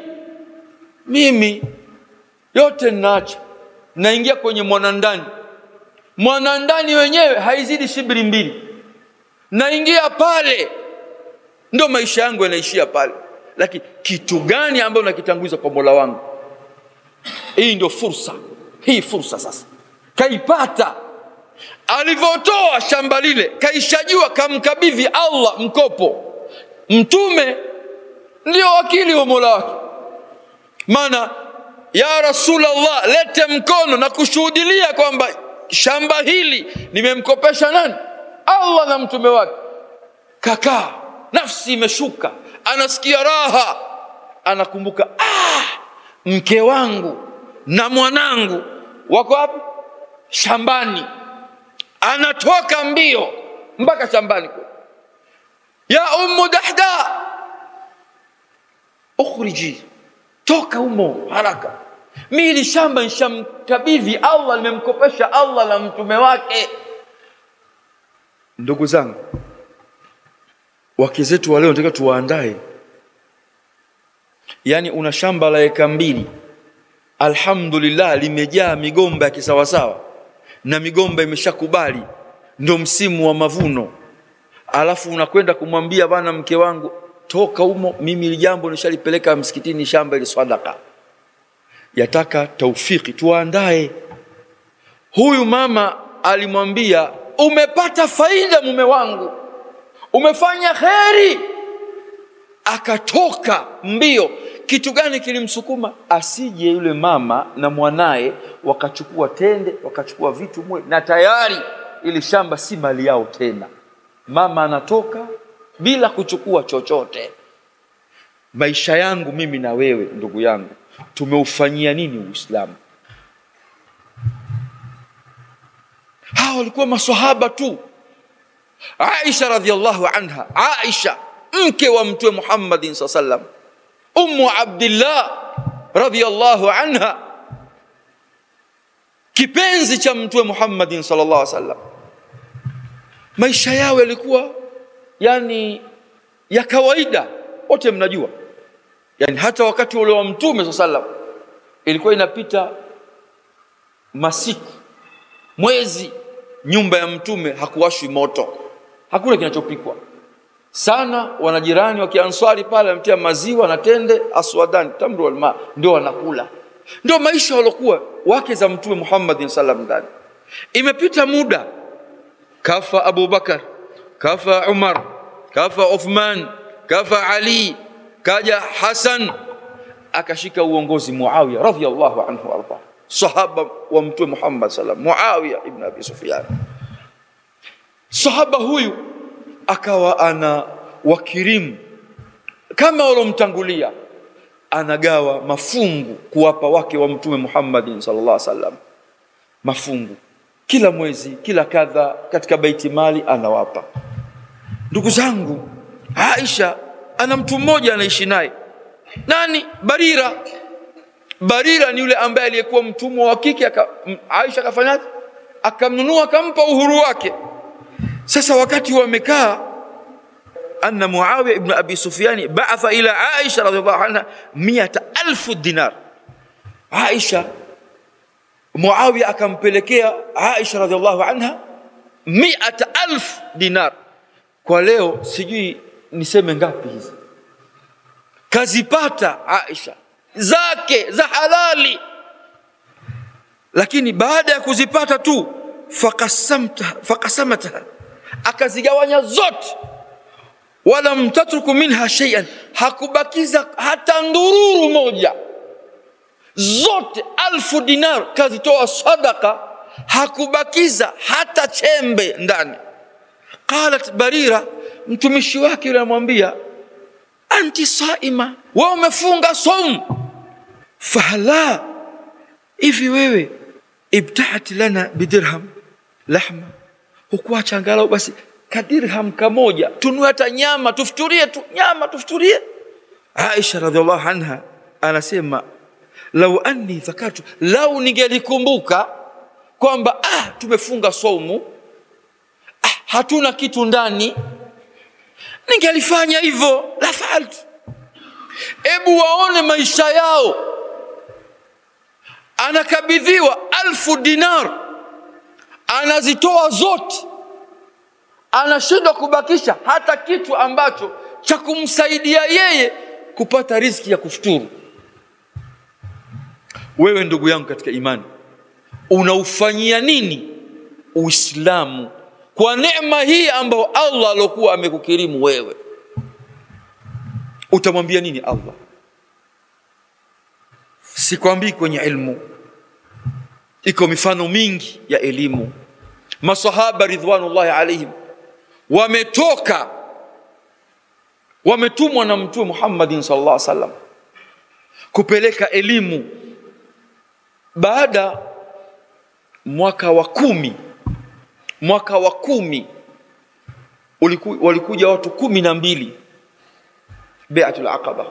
Mimi yote ninaacha, naingia kwenye mwanandani wenyewe haizidi shibiri 2, naingia pale, ndio maisha yangu yanaishia pale. Lakini kitu gani ambacho nakitanguliza kwa Mola wangu? Hii ndio fursa. Hii fursa sasa kaipata. Alivyotoa shamba lile, kaishajua kamkabidhi Allah mkopo. Mtume ndio wakili wa Mola wake. Maana ya Rasulullah, lete mkono na kushuhudia kwamba shamba hili nimemkopesha nani? Allah na mtume wake. Kakaa, nafsi imeshuka, anasikia raha, anakumbuka mke wangu na mwanangu wako wapi? Shambani. Anatoka mbio mpaka shambani. Ya Ummu Dahdah, ukhriji, toka humo haraka, mimi shamba nishamkabidhi Allah, nimemkopesha Allah na mtume wake. Ndugu zangu, wake zetu wa leo nataka tuwaandae. Yani una shamba la eka 2, alhamdulillah limejaa migomba ya kisawasawa na migomba imeshakubali, ndio msimu wa mavuno. Alafu unakwenda kumwambia bana, mke wangu toka humo, mimi ile jambo nishalipeleka msikitini, shamba ile sadaka. Yataka taufiki, tuandae. Huyu mama alimwambia, umepata faida mume wangu, umefanya kheri. Akatoka mbio. Kitu gani kilimsukuma? Asije yule mama na mwanae wakachukua tende, wakachukua vitu mwe, na tayari ili shamba si mali yao tena. Mama anatoka bila kuchukua chochote. Maisha yangu mimi na wewe ndugu yangu, tumeufanyia nini Uislamu? Hao walikuwa maswahaba tu. Aisha radhiallahu anha, Aisha mke wa Mtume Muhammad sallallahu Ummu Abdillah radhiallahu anha, kipenzi cha Mtume Muhammad sallallahu alaihi wasallam. Maisha yao yalikuwa yani ya kawaida, wote mnajua. Yani hata wakati ule wa Mtume sallallahu ilikuwa inapita masiku, mwezi, nyumba ya Mtume hakuwashwi moto, hakuna kinachopikwa. Sana wanajirani wa Kianswari pale mtia maziwa na tende, aswadan tamru wal ma, ndio wanakula. Ndio maisha walokuwa wake za Mtume Muhammad sallallahu alaihi wasallam. Imepita muda, kafa Abu Bakar, kafa Umar, kafa Uthman, kafa Ali, kaja Hasan, akashika uongozi Muawiya radhiyallahu anhu arda, sahaba wa Mtume Muhammad sallallahu alaihi wasallam, Muawiya ibn Abi Sufyan. Sahaba huyu akawa ana wakirimu kama walomtangulia, anagawa mafungu kuwapa wake wa Mtume Muhammad sallallahu alaihi wasallam. Mafungu kila mwezi, kila kadha, katika baiti mali anawapa. Ndugu zangu, Aisha ana mtu mmoja anaishi naye. Nani? Barira. Barira ni yule ambaye aliyekuwa mtumwa wa kike, Aisha akafanyaje? Akamnunua, akampa uhuru wake. Sasa wakati wamekaa, anna Muawiya ibn Abi Sufyan ba'atha ila Aisha radhiallahu anha 100,000 dinar. Aisha, Muawiya akampelekea Aisha radhiallahu anha 100,000 dinar. Kwa leo sijui niseme ngapi hizi kazipata Aisha zake za halali. Lakini baada ya kuzipata tu, faqasamata, akazigawanya zote. Wala mtatruku minha shay'an, hakubakiza hata ndururu moja. Zote 1000 dinar kazitoa sadaka, hakubakiza hata chembe ndani. Qalat Barira, mtumishi wake yule anamwambia, anti saima, wewe umefunga saum. Fahala, hivi wewe ibtaat lana bidirham lahma, hukuacha angalau basi kadirham kamoja tunue hata nyama tufuturie tu, nyama tufuturie. Aisha radhiallahu anha anasema, lau anni dhakartu, lau ningelikumbuka kwamba tumefunga saumu, hatuna kitu ndani, ningelifanya hivyo, la faaltu. Ebu waone maisha yao. Anakabidhiwa 1000 dinar, anazitoa zote, anashindwa kubakisha hata kitu ambacho cha kumsaidia yeye kupata riziki ya kufuturu. Wewe ndugu yangu katika imani, unaufanyia nini Uislamu kwa neema hii ambayo Allah alokuwa amekukirimu wewe? Utamwambia nini Allah? Sikwambii kwenye ilmu, iko mifano mingi ya elimu. Masahaba ridwanullahi alaihim wametumwa na Mtume Muhammad sallallahu alaihi wasallam kupeleka elimu. Baada mwaka wa 10 walikuja watu 12, Bai'atul Aqaba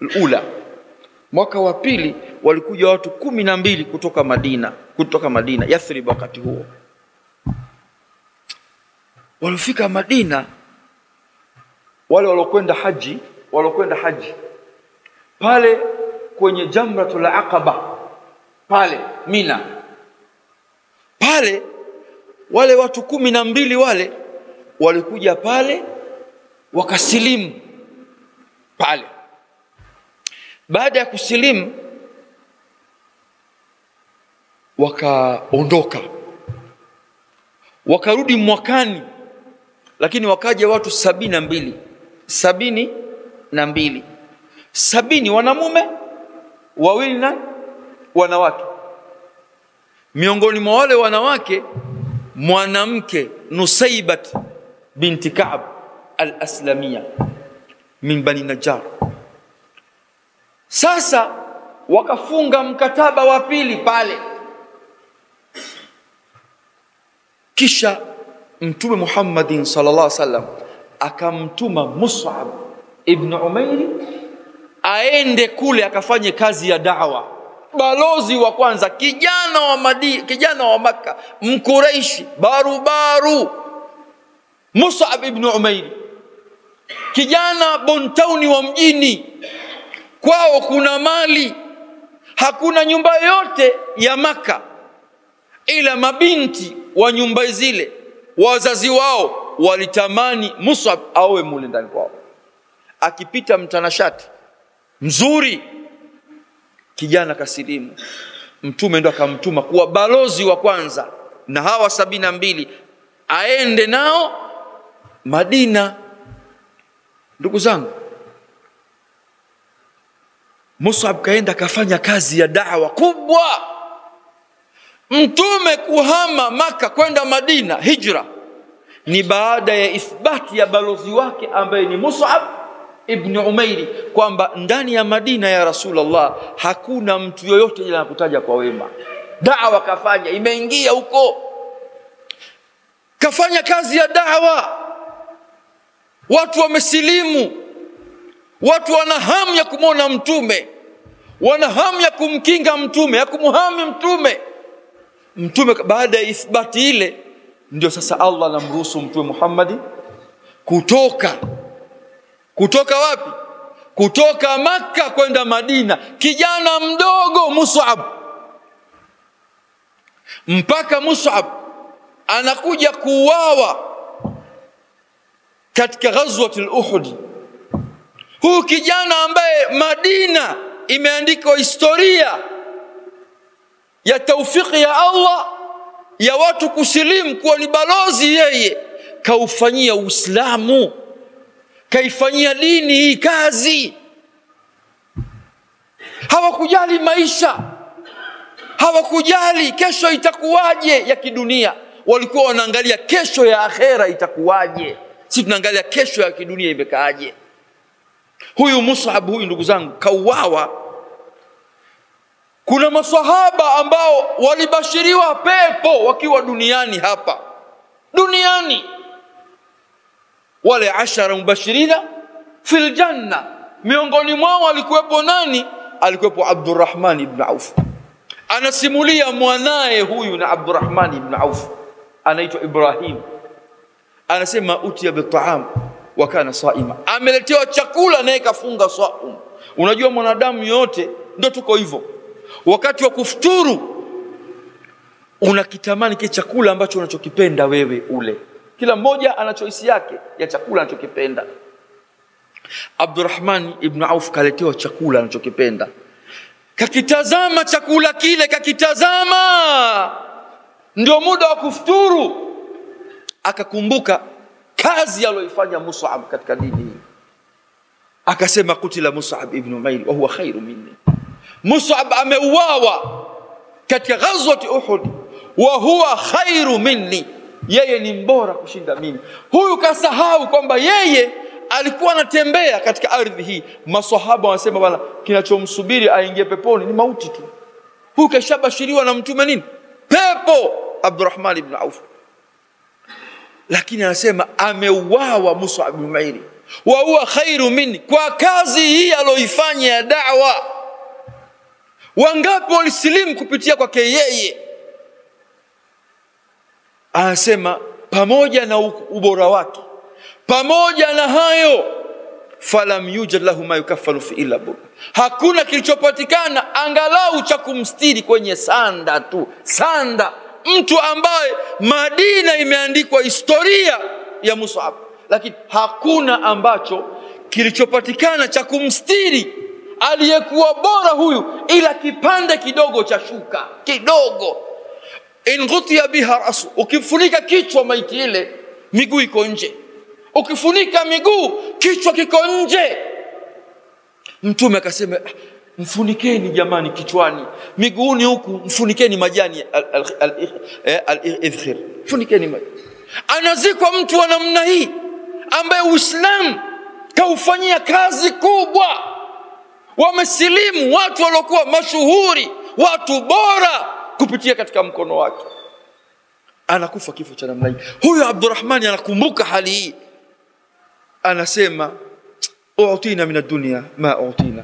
al-ula. Mwaka wa pili walikuja watu 12 kutoka Madina, Yathrib. Wakati huo walifika Madina, wale walokwenda haji pale kwenye Jamratul Aqaba pale Mina. Pale wale watu 12 wale walikuja pale wakasilimu pale. Baada ya kusilimu wakaondoka, wakarudi mwakani, lakini wakaja watu 72. 70 wanamume, 2 na wanawake. Miongoni mwa wale wanawake mwanamke Nusaybat binti Ka'b al-Aslamiyya min Bani Najjar. Sasa wakafunga mkataba wa pili pale. Kisha Mtume Muhammadin sallallahu alaihi wasallam akamtuma Mus'ab ibn Umair aende kule akafanye kazi ya da'wa. Balozi wa kwanza, kijana wa Makka, Mkuraishi, barubaru, Mus'ab ibn Umair, kijana bontauni wa mjini. Kwao kuna mali, hakuna nyumba yote ya Makka ila mabinti wa nyumba zile wazazi wao walitamani Mus'ab awe mule ndani kwao. Akipita mtanashati mzuri, kijana kasilimu, Mtume ndo akamtuma kuwa balozi wa kwanza na hawa 72 aende nao Madina. Ndugu zangu, Mus'ab kaenda kafanya kazi ya da'wa kubwa. Mtume kuhama Maka kwenda Madina, hijra, ni baada ya ithbati ya balozi wake ambaye ni Mus'ab ibn Umairi kwamba ndani ya Madina ya Rasulullah hakuna mtu yoyote ila anakutaja kwa wema. Da'wa kafanya, imeingia huko, kafanya kazi ya da'wa. Watu wamesilimu, watu wana hamu ya kumwona Mtume, wana hamu ya kumkinga Mtume, ya kumuhami Mtume. Mtume baada ya ithbati ile, ndio sasa Allah anamruhusu Mtume Muhammad kutoka wapi? Kutoka Makka kwenda Madina. Kijana mdogo Mus'ab, mpaka Mus'ab anakuja kuuawa katika ghazwat al-Uhud. Huyu kijana ambaye Madina imeandikwa historia ya taufiki ya Allah ya watu kusilimu kuwa ni balozi, yeye kaufanyia Uislamu, kaifanyia dini hii kazi. Hawakujali maisha, hawakujali kesho itakuwaje ya kidunia, walikuwa wanaangalia kesho ya akhera itakuwaje. Sisi tunaangalia kesho ya kidunia imekaaje. Huyu Mus'ab huyu, ndugu zangu, kauawa. Kuna maswahaba ambao walibashiriwa pepo wakiwa duniani hapa duniani, wale 10 mubashirina fil janna. Miongoni mwao alikuwepo nani? Alikuwepo Abdurrahman ibn Auf. Anasimulia mwanae huyu na Abdurrahman ibn Auf, anaitwa Ibrahim. Anasema utiya bit'am wa kana saima, ameletewa chakula naye kafunga saum. Unajua mwanadamu yote ndio tuko hivyo, wakati wa kufuturu unakitamani kile chakula ambacho unachokipenda wewe ule. Kila mmoja ana choice yake ya chakula anachokipenda. Abdurrahman ibn Auf kaletewa chakula anachokipenda, kakitazama chakula kile, kakitazama, ndio muda wa kufuturu, akakumbuka kazi aliyoifanya Mus'ab katika dini hii. Akasema kutila Mus'ab ibn Umair wa huwa khairu minni, Mus'ab ameuawa katika ghazwat Uhud wa huwa khairu minni, yeye ni mbora kushinda mimi. Huyu kasahau kwamba yeye alikuwa anatembea katika ardhi hii. Maswahaba wanasema bwana, kinachomsubiri aingie peponi ni mauti tu. Huyu kashabashiriwa na Mtume nini? Pepo. Abdurrahman ibn Auf, lakini anasema ameuawa Mus'ab ibn Umair wa huwa khairu minni, kwa kazi hii aliyoifanya ya da'wa. Wangapi walisilimu kupitia kwake yeye? Anasema pamoja na ubora wake, pamoja na hayo falam yujad lahu ma yukaffalu fi illa burda, hakuna kilichopatikana angalau cha kumstiri kwenye sanda tu. Sanda, mtu ambaye Madina imeandikwa historia ya Mus'ab, lakini hakuna ambacho kilichopatikana cha kumstiri aliyekuwa bora huyu ila kipande kidogo cha shuka kidogo. In ghutiya biha rasu, ukifunika kichwa maiti ile miguu iko nje, ukifunika miguu kichwa kiko nje. Mtume akasema mfunikeni jamani kichwani, miguuni huku mfunikeni majani al-idkhir, mfunikeni majani. Anazikwa mtu wa namna hii ambaye Uislamu kaufanyia kazi kubwa. Wamesilimu watu waliokuwa mashuhuri, watu bora kupitia katika mkono wake. Anakufa kifo cha namna hii. Huyo Abdurrahman anakumbuka hali hii, anasema u'tina min ad-dunya ma u'tina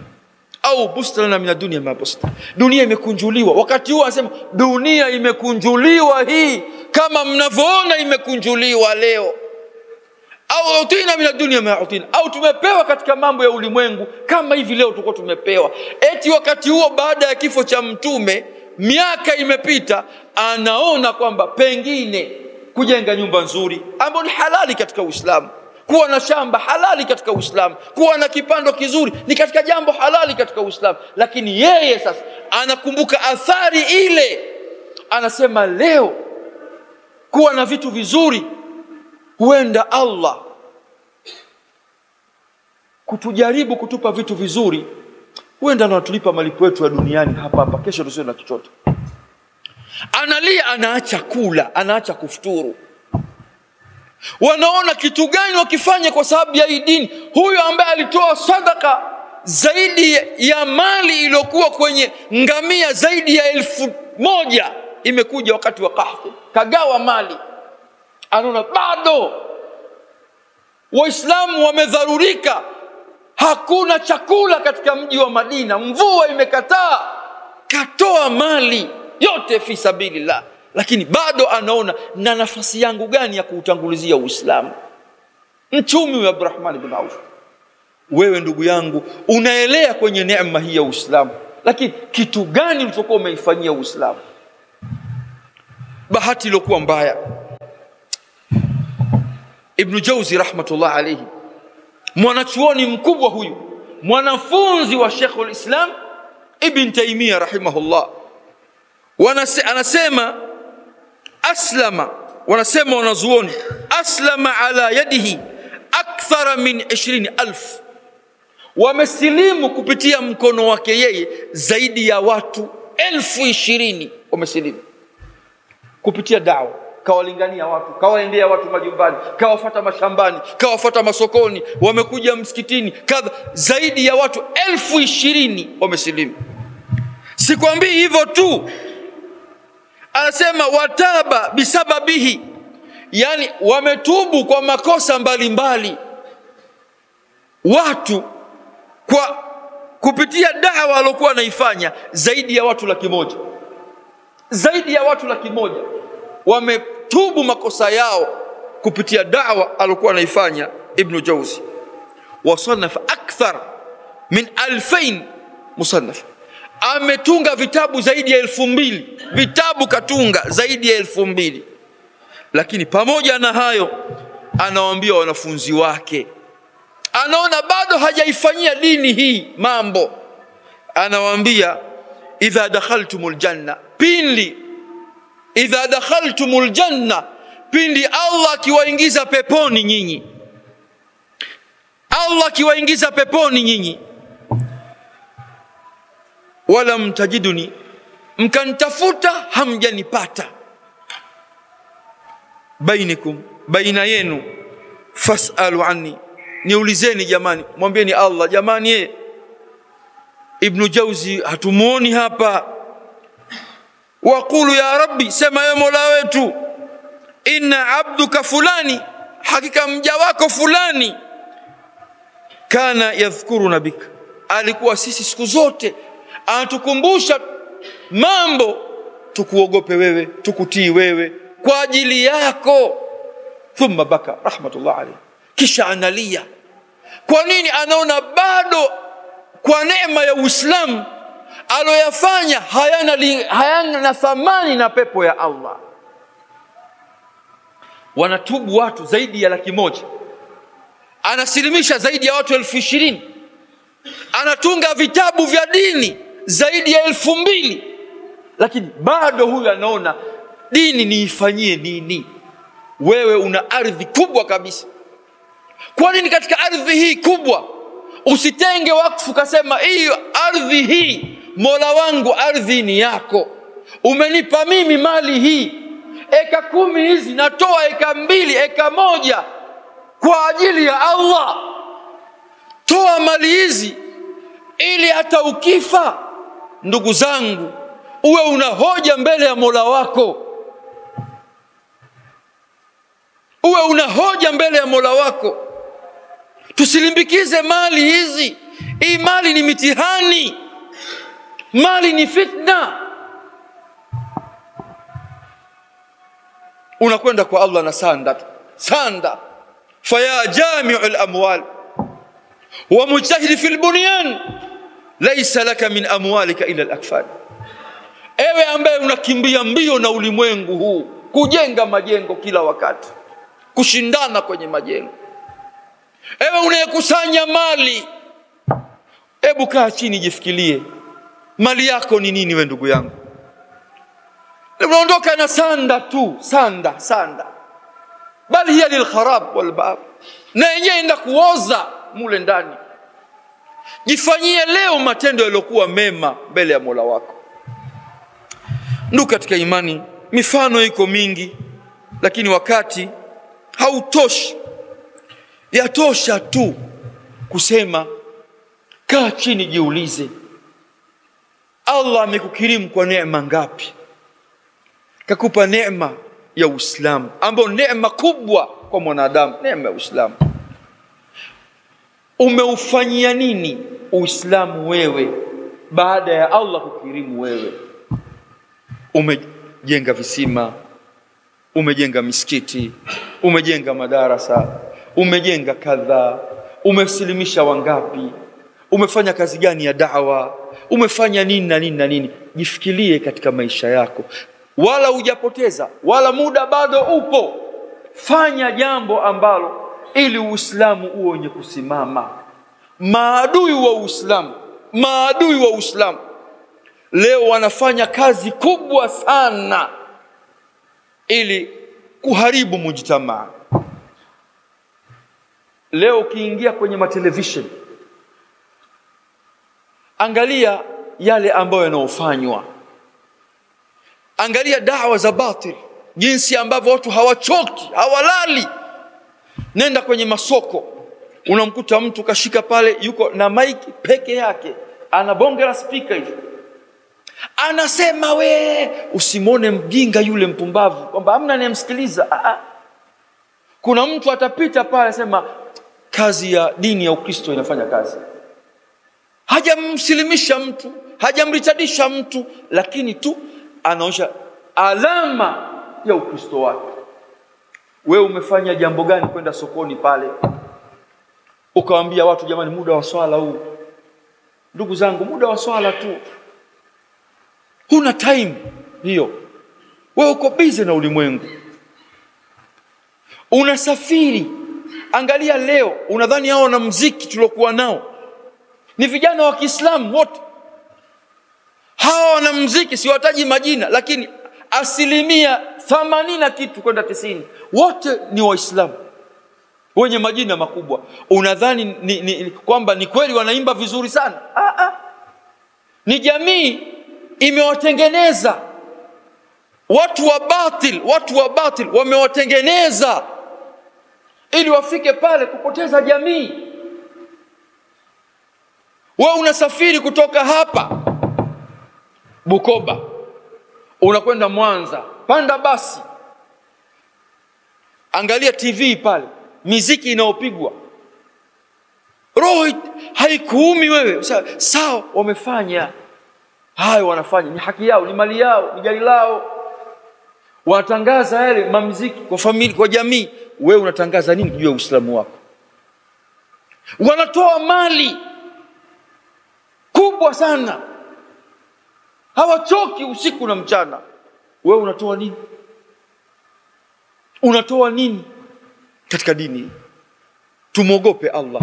au bustalana min ad-dunya ma busta. Dunia imekunjuliwa. Wakati huo anasema dunia imekunjuliwa hii kama mnavyoona imekunjuliwa leo. Au u'tina min ad-dunya ma u'tina, au tumepewa katika mambo ya ulimwengu kama hivi leo tulikuwa tumepewa. Eti wakati huo baada ya kifo cha Mtume, miaka imepita, anaona kwamba pengine kujenga nyumba nzuri ambayo ni halali katika Uislamu, kuwa na shamba halali katika Uislamu, kuwa na kipando kizuri ni katika jambo halali katika Uislamu. Lakini yeye sasa anakumbuka athari ile, anasema leo kuwa na vitu vizuri, huenda Allah kutujaribu kutupa vitu vizuri, huenda anatulipa malipo yetu ya duniani hapa hapa, kesho tusiwe na chochote. Analia, anaacha kula, anaacha kufuturu. Wanaona kitu gani wakifanya kwa sababu ya hii dini. Huyo ambaye alitoa sadaka zaidi ya mali iliyokuwa kwenye ngamia zaidi ya 1000, imekuja wakati wa kahfi, kagawa mali. Anaona bado Waislamu wamedharurika, hakuna chakula katika mji wa Madina, mvua imekataa, katoa mali yote fi sabilillah. Lakini bado anaona na nafasi yangu gani ya kuutangulizia Uislamu. Mchumi wa Abdurrahman ibn Auf, wewe ndugu yangu unaelea kwenye neema hii ya Uislamu, lakini kitu gani ulichokuwa umeifanyia Uislamu? Bahati iliyokuwa mbaya, Ibn Jawzi rahmatullah alayhi, mwanachuoni mkubwa huyu, mwanafunzi wa Sheikhul Islam Ibn Taymiyyah rahimahullah, anasema aslama, wanasema wanazuoni, aslama ala yadihi akthara min 20,000, wamesilimu kupitia mkono wake yeye zaidi ya watu 20,000 wamesilimu kupitia da'wa. Kawalingania watu, kawaendea watu majumbani, kawafuata mashambani, kawafuata masokoni, wamekuja msikitini kadha, zaidi ya watu 20,000 wamesilimu. Sikwambii hivyo tu, anasema wataba bisababihi, yani wametubu kwa makosa mbalimbali watu kwa kupitia da'wa alokuwa anaifanya, zaidi ya watu 100,000, zaidi ya watu 100,000 wametubu makosa yao kupitia da'wa alokuwa anaifanya Ibn Jawzi. Wasanafa akthar min 2000 musannaf, ametunga vitabu zaidi ya 2000, vitabu katunga zaidi ya 2000. Lakini pamoja na hayo anawaambia wanafunzi wake, anaona bado hajaifanyia dini hii mambo, anawaambia idha dakhaltumul janna, idha dakhaltumul janna, pindi Allah akiwaingiza peponi nyinyi, Allah akiwaingiza peponi nyinyi, wala mtajiduni, mkanitafuta hamjanipata, bainikum, baina yenu, fasalu anni, niulizeni jamani, mwambieni Allah jamani, Ibn Jawzi hatumuoni hapa. Waqulu ya Rabbi, sema ya Mola wetu, inna abduka fulani, hakika mja wako fulani, kana yadhkuruna bika, alikuwa sisi siku zote anatukumbusha mambo tukuogope wewe, tukutii wewe kwa ajili yako. Thumma baka rahmatullah alayhi, kisha analia, Kwa nini? Anaona bado kwa neema ya Uislamu aloyafanya hayana thamani na pepo ya Allah. Wanatubu watu zaidi ya 100,000, anasilimisha zaidi ya watu 20,000, anatunga vitabu vya dini zaidi ya 2,000, lakini bado huyu anaona dini niifanyie nini? Wewe una ardhi kubwa kabisa. Kwa nini katika ardhi hii kubwa usitenge wakfu kasema hii ardhi hii Mola wangu, ardhi ni yako, umenipa mimi mali hii, eka 10 hizi natoa eka 2, eka 1 kwa ajili ya Allah. Toa mali hizi ili hata ukifa, ndugu zangu, uwe una hoja mbele ya Mola wako, uwe una hoja mbele ya Mola wako. Tusilimbikize mali hizi. Hii mali ni mitihani, mali ni fitna. Unakwenda kwa Allah na sanda faya jami'ul amwal wa mujtahid fil bunyan laysa laka min amwalika ila al-akfan. Ewe ambaye unakimbia mbio na ulimwengu huu kujenga majengo kila wakati, kushindana kwenye majengo, ewe unayekusanya mali, hebu kaa chini jifikirie, mali yako ni nini? We ndugu yangu, unaondoka na sanda tu, sanda bali hiya lilkharab walbab, na yenyewe enda kuoza mule ndani. Jifanyie leo matendo yaliokuwa mema mbele ya Mola wako. Ndugu katika imani, mifano iko mingi, lakini wakati hautoshi. Yatosha tu kusema kaa chini jiulize, Allah amekukirimu kwa neema ngapi? Kakupa neema ya Uislamu, ambayo neema kubwa kwa mwanadamu, neema ya Uislamu. Umeufanyia nini Uislamu wewe baada ya Allah kukirimu wewe? Umejenga visima, umejenga misikiti, umejenga madarasa, umejenga kadha, umesilimisha wangapi, umefanya kazi gani ya da'wa, umefanya nini na nini na nini? Jifikirie katika maisha yako, wala hujapoteza, wala muda bado upo. Fanya jambo ambalo ili Uislamu uwe wenye kusimama. Maadui wa Uislamu leo wanafanya kazi kubwa sana ili kuharibu mujtamaa. Leo ukiingia kwenye matelevision, angalia yale ambayo yanayofanywa, angalia da'wa za batil, jinsi ambavyo watu hawachoki, hawalali. Nenda kwenye masoko, unamkuta mtu kashika pale, yuko na mic peke yake, anabonga la speaker hivi, anasema we usimone mjinga yule mpumbavu kwamba hamna anayemsikiliza. Kuna mtu atapita pale anasema kazi ya dini ya Ukristo inafanya kazi. Hajamsilimisha mtu, hajamritadisha mtu, lakini tu anaonyesha alama ya Ukristo wake. Wewe umefanya jambo gani kwenda sokoni pale ukawaambia watu jamani, muda wa swala huu? Ndugu zangu, muda wa swala tu, huna time hiyo. Wewe uko busy na ulimwengu, unasafiri. Angalia leo, unadhani hao na muziki tuliokuwa nao ni vijana wa Kiislamu wote? Hawa wana muziki, siwataji majina, lakini 80 kitu kwenda 90 wote ni Waislamu wenye majina makubwa. Unadhani kwamba ni kweli wanaimba vizuri sana? Ni jamii imewatengeneza watu wa batil wamewatengeneza ili wafike pale kupoteza jamii. Wewe unasafiri kutoka hapa Bukoba unakwenda Mwanza, panda basi, angalia TV pale, muziki inaopigwa, roho haikuumi wewe. Sawa, wamefanya hayo, wanafanya, ni haki yao, ni mali yao, ni gari lao, wanatangaza yale mamuziki kwa familia, kwa jamii. Wewe unatangaza nini juu ya Uislamu wako? wanatoa mali kubwa sana, hawachoki usiku na mchana. Wewe unatoa nini? Unatoa nini katika dini? Tumogope Allah.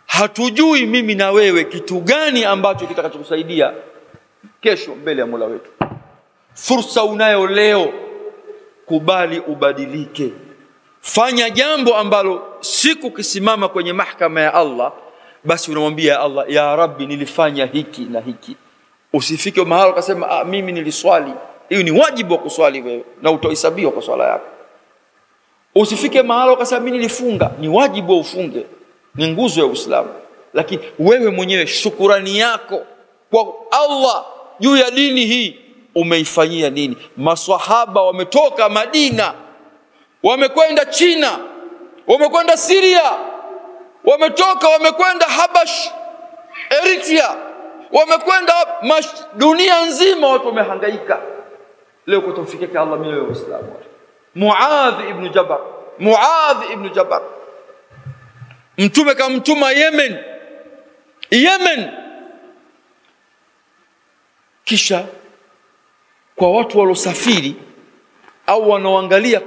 Hatujui mimi na wewe kitu gani ambacho kitakachokusaidia kesho mbele ya Mola wetu. Fursa unayo leo, kubali ubadilike. Fanya jambo ambalo siku kisimama kwenye mahakama ya Allah, basi unamwambia Allah, ya Rabbi, nilifanya hiki na hiki. Usifike mahali ukasema mimi niliswali. Hiyo ni wajibu wa kuswali wewe na utahesabiwa kwa swala yako. Usifike mahali ukasema mimi nilifunga. Ni wajibu wa ufunge, ni nguzo ya Uislamu. Lakini wewe mwenyewe shukrani yako kwa Allah juu ya dini hii umeifanyia nini? Maswahaba wametoka Madina, wamekwenda China, wamekwenda Syria, wamekwenda Habash, Eritrea, wamekwenda dunia nzima, watu wamehangaika. Leo kutofikia Allah mimi wa Uislamu. Muadh ibn Jabal mtume kamtuma Yemen, kisha kwa watu walosafiri au wanaoangalia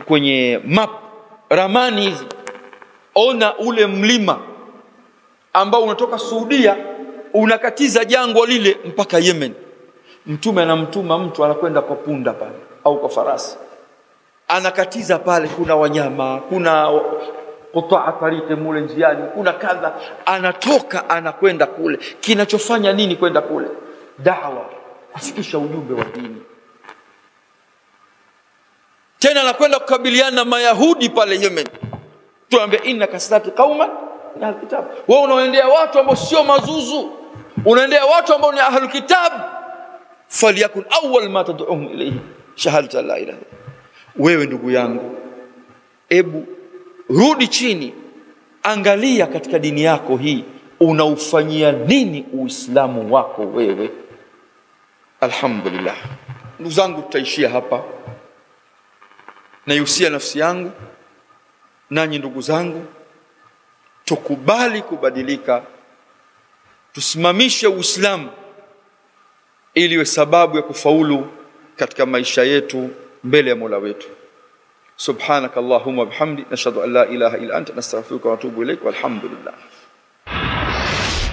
kwenye map, ramani hizi, ona ule mlima ambao unatoka Saudia unakatiza jangwa lile mpaka Yemen. Mtume anamtuma mtu anakwenda kwa punda pale au kwa farasi, anakatiza pale, kuna wanyama, kuna kutaa tariki mule njiani, kuna kadha, anatoka anakwenda kule. Kinachofanya nini kwenda kule? Da'wa, kufikisha ujumbe wa dini. Tena anakwenda kukabiliana na Mayahudi pale Yemen. Tuambie innaka satati qauma min alkitab. Wewe unaendea watu ambao sio mazuzu, unaendea watu ambao ni ahlul kitab. Falyakun awwal ma tad'uhum ilayhi shahadatu la ilaha. Wewe ndugu yangu, ebu rudi chini, angalia katika dini yako hii unaufanyia nini Uislamu wako wewe. Alhamdulillah. Ndugu zangu, tutaishia hapa. Naihusia nafsi yangu nanyi ndugu zangu, tukubali kubadilika, tusimamishe Uislamu ili iwe sababu ya kufaulu katika maisha yetu mbele ya Mola wetu. Subhanaka Allahumma bihamdi, nashhadu an la ilaha illa anta, nastaghfiruka wa atubu ilaik, walhamdulillah.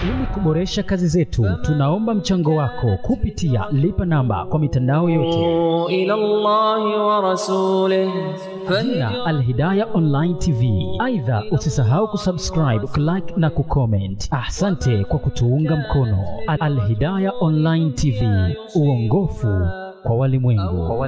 Ili kuboresha kazi zetu, tunaomba mchango wako kupitia lipa namba kwa mitandao yote. ila Allahi wa rasulih Jina Al-Hidayah Online TV. Aidha, usisahau kusubscribe, kulike na kucomment. Asante kwa kutuunga mkono. Al-Hidayah Online TV, uongofu kwa walimwengu.